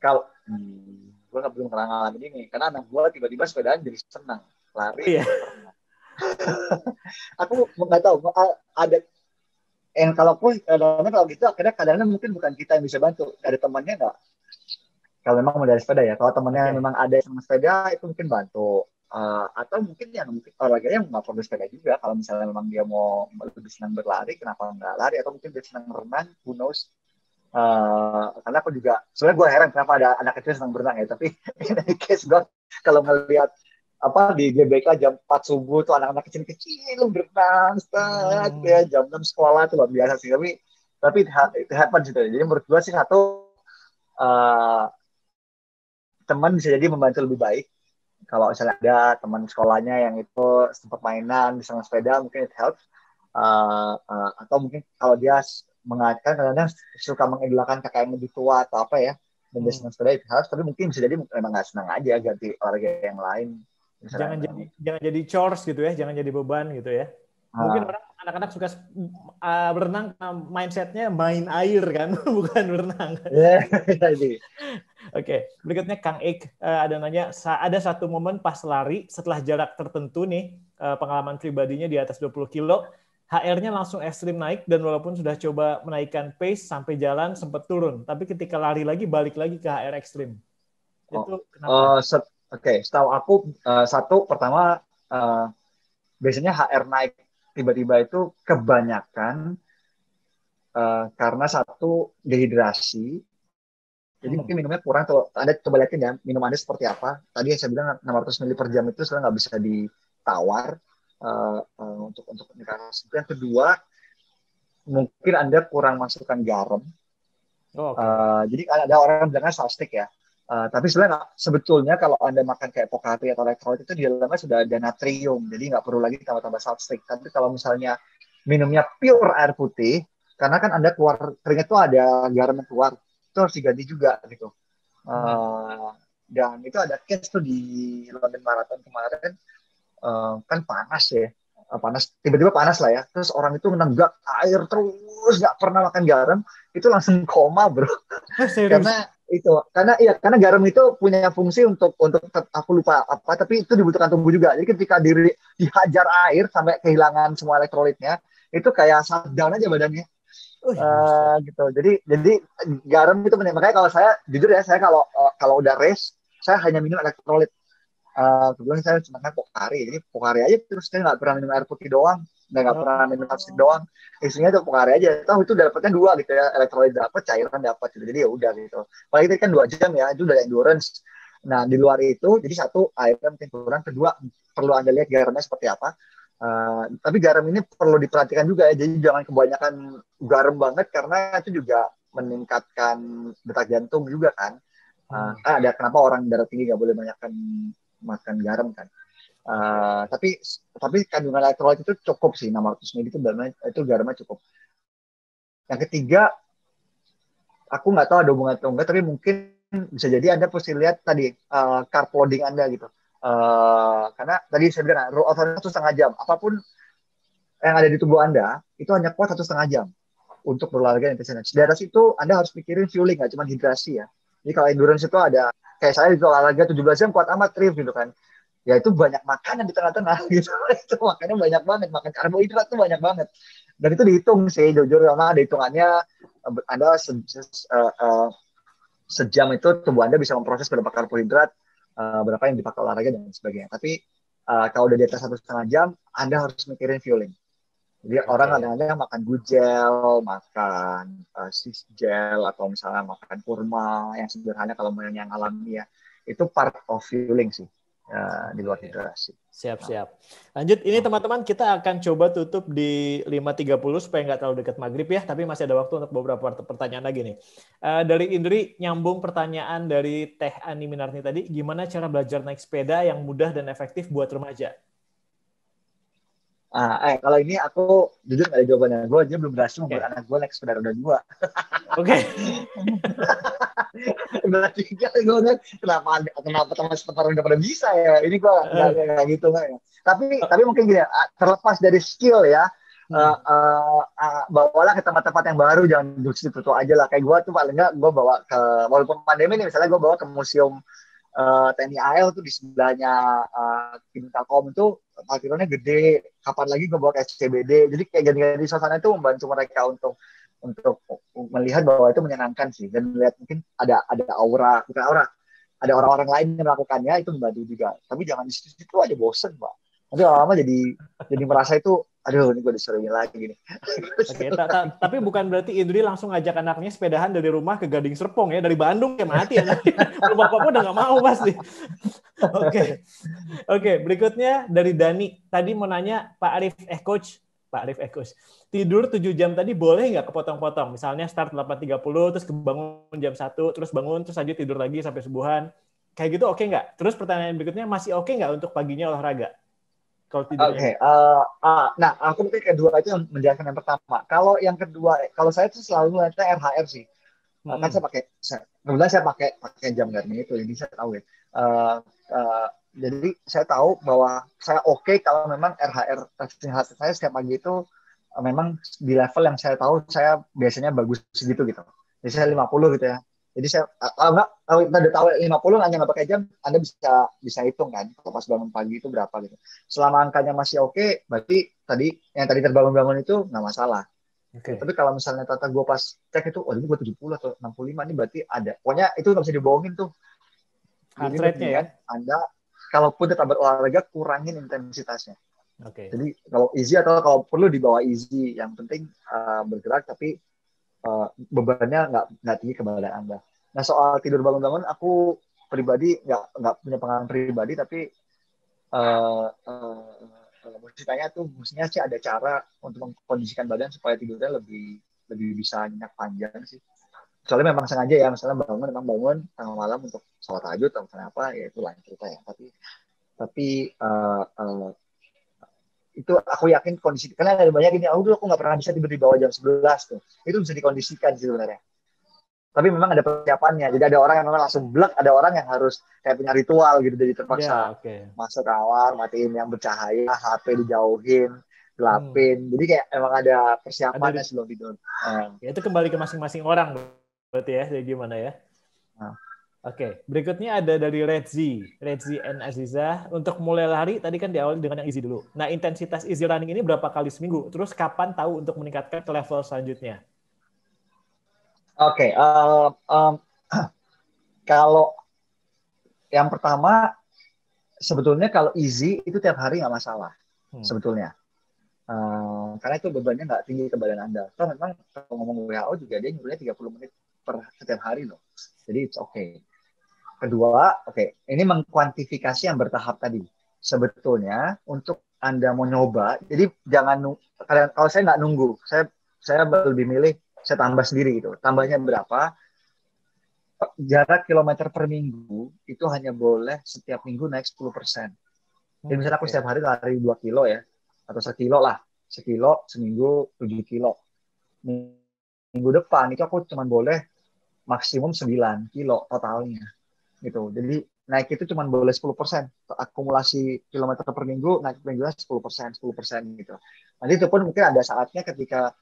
kalau gue belum pernah ngalamin ini, karena anak gue tiba-tiba sepedaan jadi senang, lari. Iya. Aku nggak tahu, ada yang kalau gitu, akhirnya kadang-kadang mungkin bukan kita yang bisa bantu, ada temannya nggak? Kalau memang mau dari sepeda ya, kalau temennya memang ada yang sepeda itu mungkin bantu, atau mungkin olahraganya nggak perlu sepeda juga. Kalau misalnya memang dia mau lebih senang berlari, kenapa nggak lari? Atau mungkin dia senang berenang, who knows? Karena aku juga sebenarnya gue heran kenapa ada anak kecil senang berenang ya. Tapi in case gue kalau ngelihat di GBK jam 4 subuh tuh anak-anak kecil berenang, ya jam 6 sekolah tuh luar biasa sih. Tapi itu happens gitu. Jadi menurut gue sih satu, teman bisa jadi membantu lebih baik. Kalau misalnya ada teman sekolahnya yang itu sempat mainan, bisa sepeda, mungkin it helps. Atau mungkin kalau dia mengatakan kadang-kadang suka mengidolakan kakak yang lebih tua atau apa ya, dan dia senang sepeda, it helps. Tapi mungkin bisa jadi memang nggak senang aja, ganti olahraga yang lain. Jangan jadi chores gitu ya, jangan jadi beban gitu ya. Mungkin anak-anak suka berenang, mindsetnya main air kan, bukan berenang. Oke, berikutnya Kang Ik ada nanya, ada satu momen pas lari setelah jarak tertentu nih, pengalaman pribadinya di atas 20 kilo, HR-nya langsung ekstrim naik dan walaupun sudah coba menaikkan pace sampai jalan sempat turun, tapi ketika lari lagi balik lagi ke HR ekstrim. Itu kenapa? Setahu aku satu pertama biasanya HR naik tiba-tiba itu kebanyakan karena satu dehidrasi. Jadi mungkin minumnya kurang, tuh Anda coba lihatin ya, minum Anda seperti apa. Tadi yang saya bilang 600 ml per jam itu sebenarnya nggak bisa ditawar untuk dehidrasi. Yang kedua, mungkin Anda kurang masukkan garam. Jadi ada orang yang bilangnya salstik ya. Tapi sebetulnya kalau Anda makan kayak Pocari atau elektrolit itu di dalamnya sudah ada natrium, jadi nggak perlu lagi tambah-tambah salstik. Tapi kalau misalnya minumnya pure air putih, karena kan Anda keluar keringat itu ada garam yang keluar, itu harus diganti juga gitu. Dan itu ada case tuh di London Marathon kemarin, kan panas ya, tiba-tiba panas lah ya, terus orang itu nenggak air terus nggak pernah makan garam, itu langsung koma bro. Karena garam itu punya fungsi untuk aku lupa apa, tapi itu dibutuhkan tubuh juga. Jadi ketika dihajar air sampai kehilangan semua elektrolitnya, itu kayak shutdown aja badannya. Gitu. Jadi garam itu penting. Makanya kalau saya jujur ya, saya kalau udah race, saya hanya minum elektrolit. Kebetulan saya cuma Pocari, jadi Pocari aja terus, saya nggak pernah minum air putih doang, nggak pernah minum plastik doang, isinya tuh Pocari aja. Tahu itu dapatnya 2 gitu ya, elektrolit dapat, cairan dapat gitu. Jadi ya udah gitu. Apalagi itu kan 2 jam ya, itu udah endurance. Nah di luar itu, jadi satu airnya mungkin kurang, kedua perlu Anda lihat garamnya seperti apa. Tapi garam ini perlu diperhatikan juga ya, jadi jangan kebanyakan garam banget karena itu juga meningkatkan detak jantung juga kan. Ada kenapa orang darah tinggi nggak boleh makan garam kan. Tapi kandungan elektrolit itu cukup sih, 600 ml itu garamnya cukup. Yang ketiga, aku nggak tahu ada hubungan atau enggak, tapi mungkin bisa jadi Anda mesti lihat tadi carb loading Anda gitu. Karena tadi saya bilang rule of thumb 1,5 jam. Apapun yang ada di tubuh Anda itu hanya kuat 1,5 jam untuk berolahraga intensitas. Di atas itu Anda harus pikirin fueling, nggak cuma hidrasi ya. Jadi kalau endurance itu ada kayak saya di olahraga 17 jam kuat amat trip gitu kan. Ya itu banyak makanan di tengah-tengah gitu. Itu makannya banyak banget, makan karbohidrat itu banyak banget. Dan itu dihitung sih, jujur karena ada hitungannya. Anda sejam itu tubuh Anda bisa memproses berapa karbohidrat, berapa yang dipakai olahraga dan sebagainya. Tapi kalau udah di atas 1,5 jam, Anda harus mikirin fueling. Jadi orang kadang-kadang makan gel, makan sis gel, atau misalnya makan kurma yang sederhana kalau mau yang alami ya. Itu part of fueling sih di luar hidrasi. Siap. Lanjut, ini teman-teman kita akan coba tutup di 5.30 supaya nggak terlalu dekat maghrib ya, tapi masih ada waktu untuk beberapa pertanyaan lagi nih. Dari Indri, nyambung pertanyaan dari Teh Ani Minarni tadi, gimana cara belajar naik sepeda yang mudah dan efektif buat remaja? Kalau ini aku jujur nggak ada jawabannya. Gue aja belum berhasil membuat anak gue naik sepeda roda 2. Oke. Udah 3, gue kan kenapa teman-teman udah pada bisa ya? Ini gue nggak gitu nggak ya. Tapi mungkin gini ya, terlepas dari skill ya, bawalah ke tempat-tempat yang baru, jangan duduk situ aja lah. Kayak gue tuh paling nggak gue bawa ke, walaupun pandemi nih, misalnya gue bawa ke museum TNI AL tuh di sebelahnya Kim Telkom itu parkirannya gede. Kapan lagi gue bawa ke SCBD. Jadi kayak ganti-ganti suasana itu membantu mereka untuk melihat bahwa itu menyenangkan sih, dan melihat mungkin ada aura, bukan aura, ada orang-orang lain yang melakukannya, itu membantu juga. Tapi jangan di situ aja bosen, Pak. Nanti lama-lama jadi merasa itu, aduh ini gue disuruhin lagi gini. Oke, tapi bukan berarti Indri langsung ngajak anaknya sepedahan dari rumah ke Gading Serpong ya, dari Bandung ya mati ya. Bapak-bapak udah nggak mau pasti. Oke, berikutnya dari Dani. Tadi mau nanya Pak Arif, Coach, tidur 7 jam tadi boleh nggak kepotong-potong? Misalnya start 8.30, terus kebangun jam 1, terus bangun, terus aja tidur lagi sampai subuhan. Kayak gitu oke nggak? Terus pertanyaan berikutnya, masih oke nggak untuk paginya olahraga? Oke, nah aku mungkin kedua itu menjelaskan yang pertama. Kalau yang kedua, kalau saya tuh selalu lihatnya RHR sih. Kan kebetulan saya pakai jam Garmin itu, jadi saya tahu ya. Jadi saya tahu bahwa saya oke kalau memang RHR testing heart saya setiap pagi itu memang di level yang saya tahu saya biasanya bagus segitu gitu. Jadi saya 50 gitu ya. Jadi saya kalau kita udah tahu 50 hanya nggak pakai jam, Anda bisa hitung kan kalau pas bangun pagi itu berapa gitu. Selama angkanya masih oke, berarti tadi terbangun-bangun itu nggak masalah. Okay. Tapi kalau misalnya tata gue pas cek itu, ini gue 70 atau 65 nih berarti ada. Pokoknya itu nggak bisa dibohongin tuh. Heart rate-nya ya? Anda kalaupun tetap berolahraga, kurangin intensitasnya. Okay. Jadi kalau easy atau kalau perlu di bawah easy, yang penting bergerak tapi bebannya nggak tinggi ke badan Anda. Nah soal tidur bangun-bangun, aku pribadi nggak punya pengalaman pribadi, tapi mestinya sih ada cara untuk mengkondisikan badan supaya tidurnya lebih bisa nyenyak panjang sih. Soalnya memang sengaja ya, misalnya bangun tengah malam untuk sholat tahajud atau misalnya apa, ya itu lain cerita ya. Tapi itu aku yakin kondisi, karena ada banyak gini, aku nggak pernah bisa tidur di bawah jam 11 tuh. Itu bisa dikondisikan sih sebenarnya. Tapi memang ada persiapannya. Jadi ada orang yang memang langsung blek, ada orang yang harus kayak punya ritual gitu, jadi terpaksa masuk kamar, matiin yang bercahaya, HP dijauhin, gelapin. Jadi kayak emang ada persiapannya sebelum tidur. Ya, itu kembali ke masing-masing orang berarti ya, jadi gimana ya? Oke, berikutnya ada dari Redzi N. Aziza. Untuk mulai lari, tadi kan diawali dengan yang easy dulu. Nah, intensitas easy running ini berapa kali seminggu? Terus kapan tahu untuk meningkatkan ke level selanjutnya? Oke, kalau yang pertama, sebetulnya kalau easy itu tiap hari nggak masalah, sebetulnya. Karena itu bebannya nggak tinggi ke badan Anda. So, memang kalau ngomong WHO juga dia nyuruhnya 30 menit per setiap hari loh. Jadi it's okay. Kedua, ini mengkuantifikasi yang bertahap tadi. Sebetulnya untuk Anda mau nyoba, jadi jangan kalau saya nggak nunggu, saya lebih milih saya tambah sendiri gitu. Tambahnya berapa? Jarak kilometer per minggu itu hanya boleh setiap minggu naik 10%. Jadi misalnya aku setiap hari lari 2 kilo ya, atau 1 kilo lah. 1 kilo, seminggu 7 kilo. Minggu depan itu aku cuma boleh maksimum 9 kilo totalnya. Gitu. Jadi naik itu cuma boleh 10%. Akumulasi kilometer per minggu, naik minggunya 10% gitu. Nanti itu pun mungkin ada saatnya ketika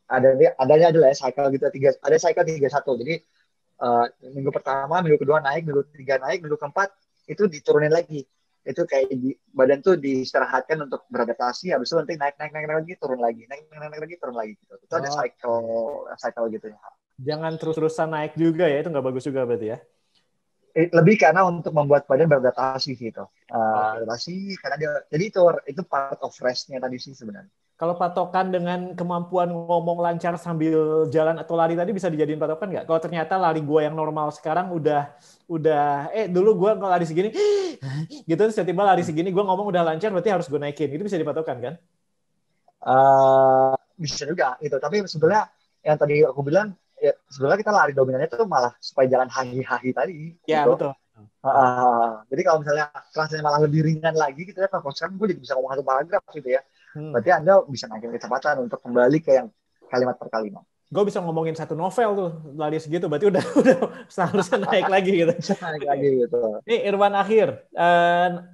adanya adalah cycle gitu, ada cycle 31. Jadi minggu pertama, minggu kedua naik, minggu ketiga naik, minggu keempat itu diturunin lagi. Itu kayak badan tuh diistirahatkan untuk beradaptasi, habis itu nanti naik lagi, turun lagi, naik lagi, turun lagi gitu. Itu ada cycle gitu ya. Jangan terus-terusan naik juga ya, itu nggak bagus juga berarti ya. lebih karena untuk membuat badan beradaptasi gitu. Adaptasi karena jadi itu part of rest-nya tadi sih sebenarnya. Kalau patokan dengan kemampuan ngomong lancar sambil jalan atau lari tadi bisa dijadiin patokan nggak? Kalau ternyata lari gue yang normal sekarang udah dulu gue kalau lari segini gitu, terus tiba-tiba lari segini gue ngomong udah lancar, berarti harus gue naikin. Itu bisa dipatokan kan? Bisa juga gitu. Tapi sebenarnya yang tadi aku bilang, ya, sebenarnya kita lari dominannya itu malah supaya jangan hahi-hahi tadi. Ya gitu. betul. Jadi kalau misalnya kelasnya malah lebih ringan lagi gitu ya, kalau sekarang gue jadi bisa ngomong 1 paragraf gitu ya. Berarti Anda bisa naikin kecepatan untuk kembali ke yang kalimat per kalimat. Gue bisa ngomongin 1 novel tuh lari segitu, berarti udah seharusnya naik lagi gitu. Naik lagi gitu. Ini Irwan Akhir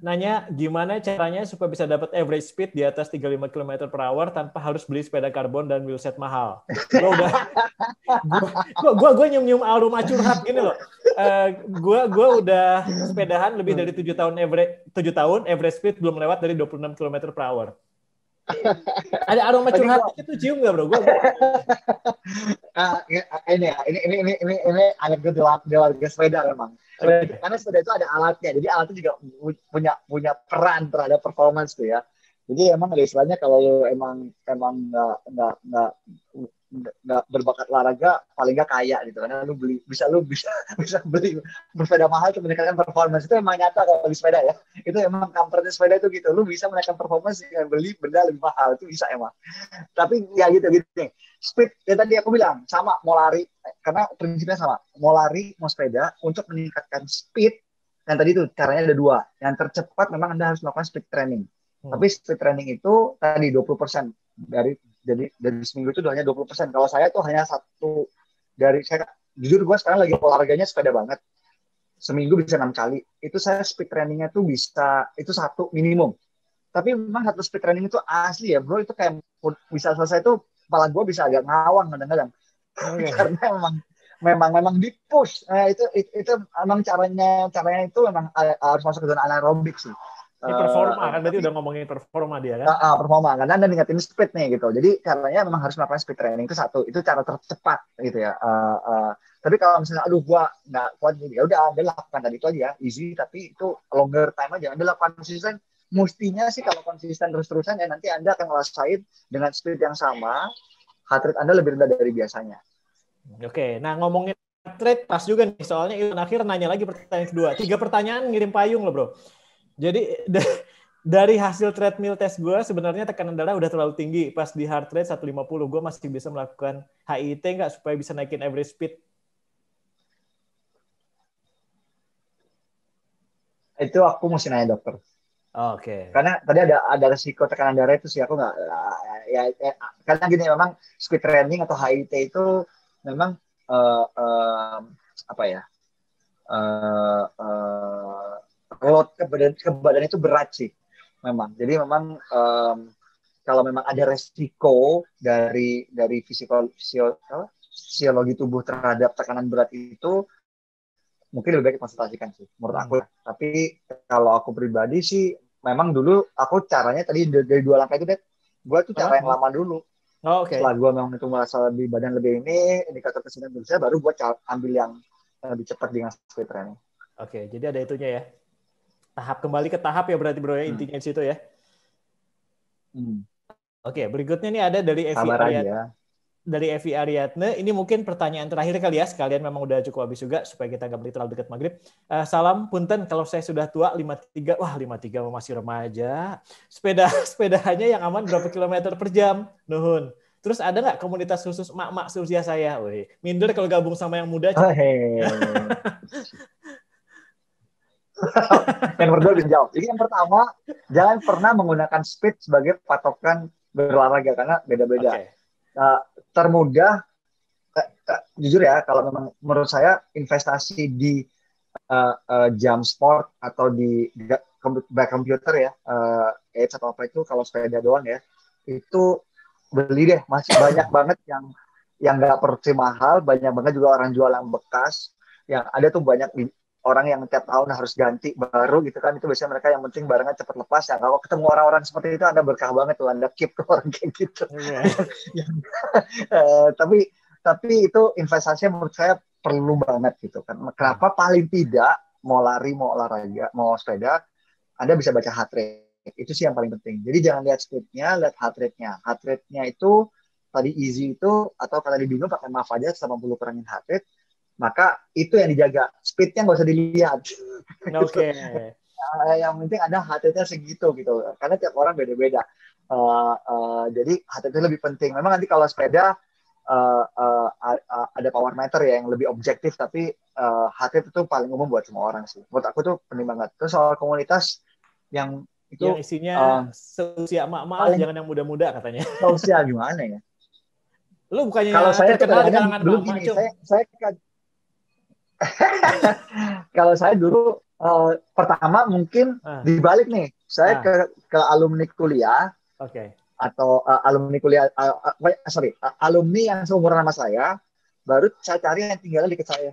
nanya gimana caranya supaya bisa dapat average speed di atas 35 km/h tanpa harus beli sepeda karbon dan wheelset mahal. Gue nyium aroma curhat gini loh. Gue udah sepedahan lebih dari 7 tahun average speed belum lewat dari 26 km/h. Ada aroma curhat itu cium nggak bro? Ini anekdot di warga sepeda memang. Karena sepeda itu ada alatnya, jadi alatnya juga punya peran terhadap performance tuh ya. Jadi emang ada istilahnya kalau lu emang nggak berbakat olahraga paling nggak kaya gitu, karena lu bisa beli bersepeda mahal untuk meningkatkan performance. Itu emang nyata kalau beli sepeda ya, itu emang kampretnya sepeda itu gitu, lu bisa menaikkan performance dengan beli benda lebih mahal, itu bisa emang. Tapi ya gitu nih, speed ya tadi aku bilang sama, mau lari karena prinsipnya sama, mau lari mau sepeda untuk meningkatkan speed. Yang tadi tuh caranya ada 2. Yang tercepat memang Anda harus melakukan speed training. Tapi speed training itu tadi 20% dari seminggu itu hanya 20%. Kalau saya tuh hanya jujur gue sekarang lagi olahraganya sepeda banget. Seminggu bisa 6 kali. Itu saya speed trainingnya tuh bisa, itu 1 minimum. Tapi memang 1 speed training itu asli ya bro, itu kayak bisa selesai tuh kepala gue bisa agak ngawang kadang-kadang. Karena memang di push. Itu emang caranya itu memang harus masuk ke zona anaerobik sih. Ini performa kan, berarti udah ngomongin performa dia kan? Performa, karena Anda ningkatin speed nih gitu. Jadi caranya memang harus melakukan speed training, itu 1. Itu cara tercepat gitu ya. Tapi kalau misalnya, gua nggak kuat gitu, ya udah Anda lakukan tadi itu aja, easy, tapi itu longer time aja. Anda lakukan konsisten, mestinya sih kalau konsisten terus-terusan ya nanti Anda akan ngerasain dengan speed yang sama, heart rate Anda lebih rendah dari biasanya. Oke, nah ngomongin heart rate pas juga nih, soalnya Irwan Akhir nanya lagi pertanyaan kedua. 3 pertanyaan ngirim payung loh bro. Jadi dari hasil treadmill test gue sebenarnya tekanan darah udah terlalu tinggi. Pas di heart rate 150 gue masih bisa melakukan HIIT nggak supaya bisa naikin average speed? Itu aku mesti nanya dokter. Oke. Karena tadi ada resiko tekanan darah itu sih aku nggak karena gini, memang speed training atau HIIT itu memang load ke badan itu berat sih memang. Jadi memang kalau memang ada resiko dari fisiologi tubuh terhadap tekanan berat itu, mungkin lebih baik konsultasikan sih menurut aku. Tapi kalau aku pribadi sih memang dulu aku caranya tadi dari 2 langkah itu, gue tuh cara yang lama dulu. Setelah gue memang itu merasa badan lebih ini indikator kesehatan saya, baru gue ambil yang lebih cepat dengan speed training. Oke, jadi ada itunya ya. Kembali ke tahap ya berarti bro ya, intinya di situ ya. Oke, berikutnya nih ada dari Evi Ariadne. Ini mungkin pertanyaan terakhir kali ya, sekalian memang udah cukup habis juga supaya kita nggak beli terlalu dekat maghrib. Salam punten, kalau saya sudah tua 53, 53 masih remaja. Sepedanya yang aman berapa kilometer per jam? Nuhun. Terus ada nggak komunitas khusus emak-emak seusia saya? Wih, minder kalau gabung sama yang muda. Yang berdua bisa jawab. Jadi yang pertama, jangan pernah menggunakan speed sebagai patokan berolahraga karena beda-beda. Termudah, jujur ya, kalau memang menurut saya investasi di jam sport atau di back computer ya, Edge atau apa itu, kalau sepeda doang ya, itu beli deh. Masih banyak banget yang nggak perlu mahal, banyak banget juga orang jual yang bekas, yang ada tuh banyak orang yang tiap tahun harus ganti baru gitu kan. Itu biasanya mereka yang penting barangnya cepat lepas ya. Kalau ketemu orang-orang seperti itu Anda berkah banget tuh, Anda keep ke orang kayak gitu. Tapi itu investasinya menurut saya perlu banget gitu kan. Kenapa? Paling tidak mau lari, mau olahraga, mau sepeda, Anda bisa baca heart rate. Itu sih yang paling penting. Jadi jangan lihat speed-nya, lihat heart rate-nya. Heart rate-nya itu tadi easy itu, atau kalau tadi bingung pakai MAF aja 80 kurangin heart rate, maka itu yang dijaga. Speed-nya nggak usah dilihat. Oke. Yang penting ada heart rate-nya segitu gitu. Karena tiap orang beda-beda. Jadi heart rate lebih penting. Memang nanti kalau sepeda ada power meter ya yang lebih objektif, tapi heart rate itu paling umum buat semua orang sih. Menurut aku tuh penting banget. Terus soal komunitas yang itu yang isinya seusia emak-emak, jangan yang muda-muda katanya. Seusia gimana ya? Lu bukannya kalau saya terkenal di kalangan dulu emak-emak, gini, saya kalau saya dulu pertama mungkin dibalik nih, saya ke alumni kuliah, atau alumni kuliah, alumni yang seumuran sama saya, baru saya cari yang tinggalnya dekat saya.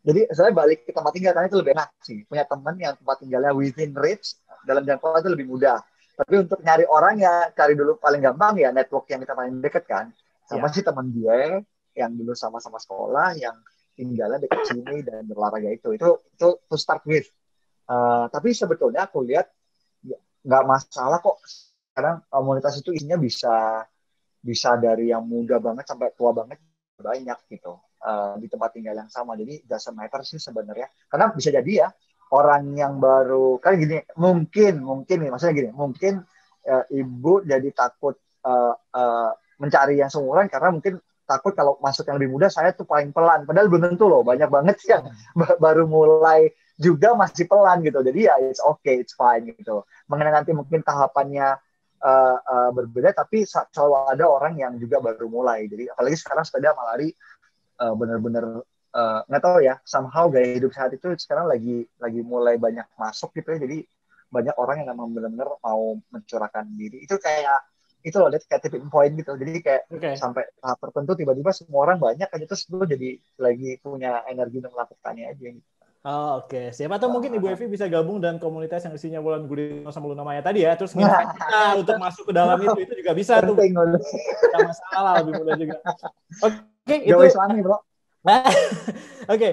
Jadi saya balik ke tempat tinggal karena itu lebih enak sih. Punya teman yang tempat tinggalnya within reach, dalam jangkauan itu lebih mudah. Tapi untuk nyari orang ya cari dulu paling gampang ya network yang kita paling deket kan. Sama sih teman gue yang dulu sama-sama sekolah yang tinggalnya dekat sini dan berolahraga itu to start with. Tapi sebetulnya aku lihat nggak masalah kok. Kadang komunitas itu isinya bisa dari yang muda banget sampai tua banget, banyak gitu. Di tempat tinggal yang sama, jadi doesn't matter sih sebenarnya, karena bisa jadi ya orang yang baru kan gini, mungkin nih maksudnya gini, mungkin ibu jadi takut mencari yang seumuran karena mungkin takut kalau masuk yang lebih muda saya tuh paling pelan, padahal belum tentu loh, banyak banget yang baru mulai juga masih pelan gitu, jadi ya it's okay, it's fine gitu. Mengenai nanti mungkin tahapannya berbeda, tapi selalu ada orang yang juga baru mulai. Jadi apalagi sekarang sepeda sama lari benar-benar nggak tahu ya, somehow gaya hidup sehat itu sekarang lagi mulai banyak masuk gitu ya. Jadi banyak orang yang memang benar-benar mau mencurahkan diri. Itu kayak itu loh, kayak tipping point gitu. Jadi kayak sampai tahap tertentu tiba-tiba semua orang banyak aja, terus lu jadi lagi punya energi untuk melakukannya aja gitu. Siapa tahu mungkin Ibu Evi bisa gabung dan komunitas yang isinya Wulan Guritno sama Luna Maya tadi ya, terus nginvite kita untuk masuk ke dalam itu juga bisa tuh. Tidak masalah, lebih mudah juga. Itu Islami, bro. Oke.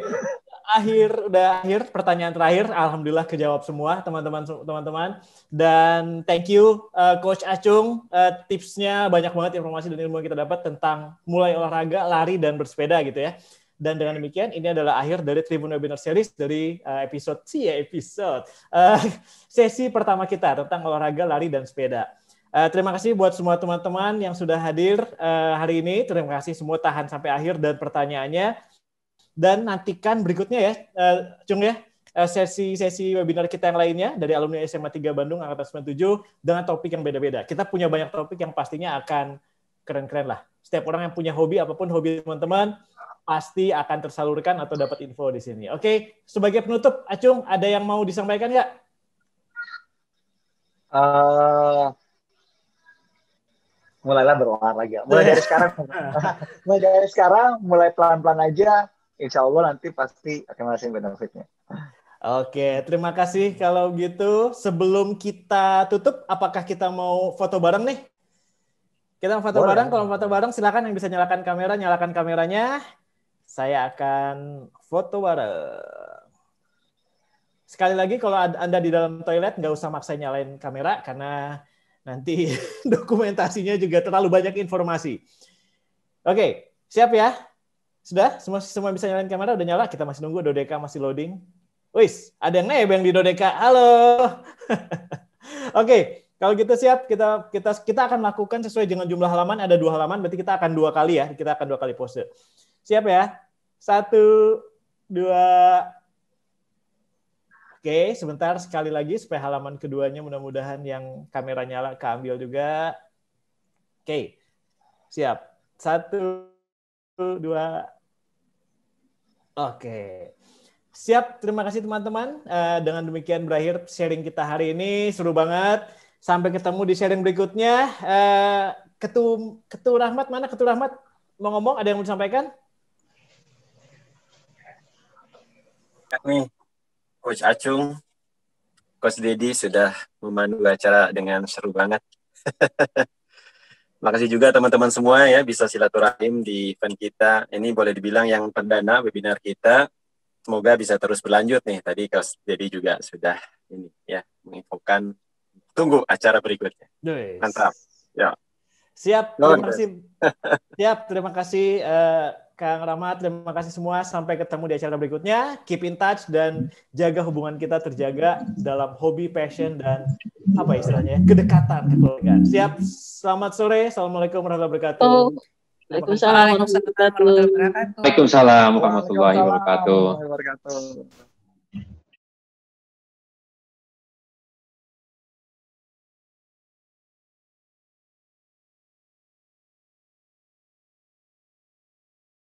Akhir pertanyaan terakhir, alhamdulillah kejawab semua teman-teman, dan thank you Coach Acung, tipsnya banyak banget, informasi dan ilmu yang kita dapat tentang mulai olahraga, lari dan bersepeda gitu ya. Dan dengan demikian ini adalah akhir dari Tribun Webinar Series dari sesi pertama kita tentang olahraga, lari dan sepeda. Terima kasih buat semua teman-teman yang sudah hadir hari ini. Terima kasih semua tahan sampai akhir dan pertanyaannya. Dan nantikan berikutnya ya, Cung ya, sesi webinar kita yang lainnya dari alumni SMA 3 Bandung angkatan 97 dengan topik yang beda-beda. Kita punya banyak topik yang pastinya akan keren-keren lah. Setiap orang yang punya hobi, apapun hobi teman-teman, pasti akan tersalurkan atau dapat info di sini. Oke, sebagai penutup, Acung, ada yang mau disampaikan nggak? Mulailah berolahraga. Mulai dari sekarang, mulai pelan-pelan aja. Insya Allah nanti pasti akan merasakan benefitnya. Oke, terima kasih kalau gitu. Sebelum kita tutup, apakah kita mau foto bareng nih? Kita mau foto bareng. Kalau foto bareng, silakan yang bisa nyalakan kameranya. Saya akan foto bareng. Sekali lagi, kalau Anda di dalam toilet, nggak usah maksa nyalain kamera, karena nanti dokumentasinya juga terlalu banyak informasi. Oke, siap ya? Sudah? Semua bisa nyalain kamera? Udah nyala? Kita masih nunggu, Dodeka masih loading. Wis, ada yang nebeng di Dodeka. Halo! Oke, kalau gitu siap, kita akan lakukan sesuai dengan jumlah halaman. Ada 2 halaman, berarti kita akan 2 kali ya. Kita akan 2 kali pose. Siap ya? 1, 2. Oke, sebentar sekali lagi supaya halaman keduanya mudah-mudahan yang kamera nyala keambil juga. Oke, siap. 1, 2. Oke. Siap, terima kasih teman-teman. Dengan demikian berakhir sharing kita hari ini. Seru banget. Sampai ketemu di sharing berikutnya. Ketua Rahmat, mana Ketua Rahmat? Mau ngomong, ada yang mau disampaikan? Kami, Coach Acung, Coach Dedi sudah memandu acara dengan seru banget. Makasih juga teman-teman semua ya bisa silaturahim di event kita. Ini boleh dibilang yang perdana webinar kita. semoga bisa terus berlanjut nih. Tadi Coach Dedi juga sudah ini ya menginfokan. Tunggu acara berikutnya. Mantap. Ya. Siap, terima kasih. Siap, terima kasih Kang Rahmat, terima kasih semua. Sampai ketemu di acara berikutnya. Keep in touch dan jaga hubungan kita terjaga dalam hobi, passion, dan apa istilahnya, kedekatan, kekeluargaan. Siap, selamat sore. Assalamualaikum warahmatullahi wabarakatuh. Waalaikumsalam warahmatullahi wabarakatuh. Waalaikumsalam warahmatullahi wabarakatuh.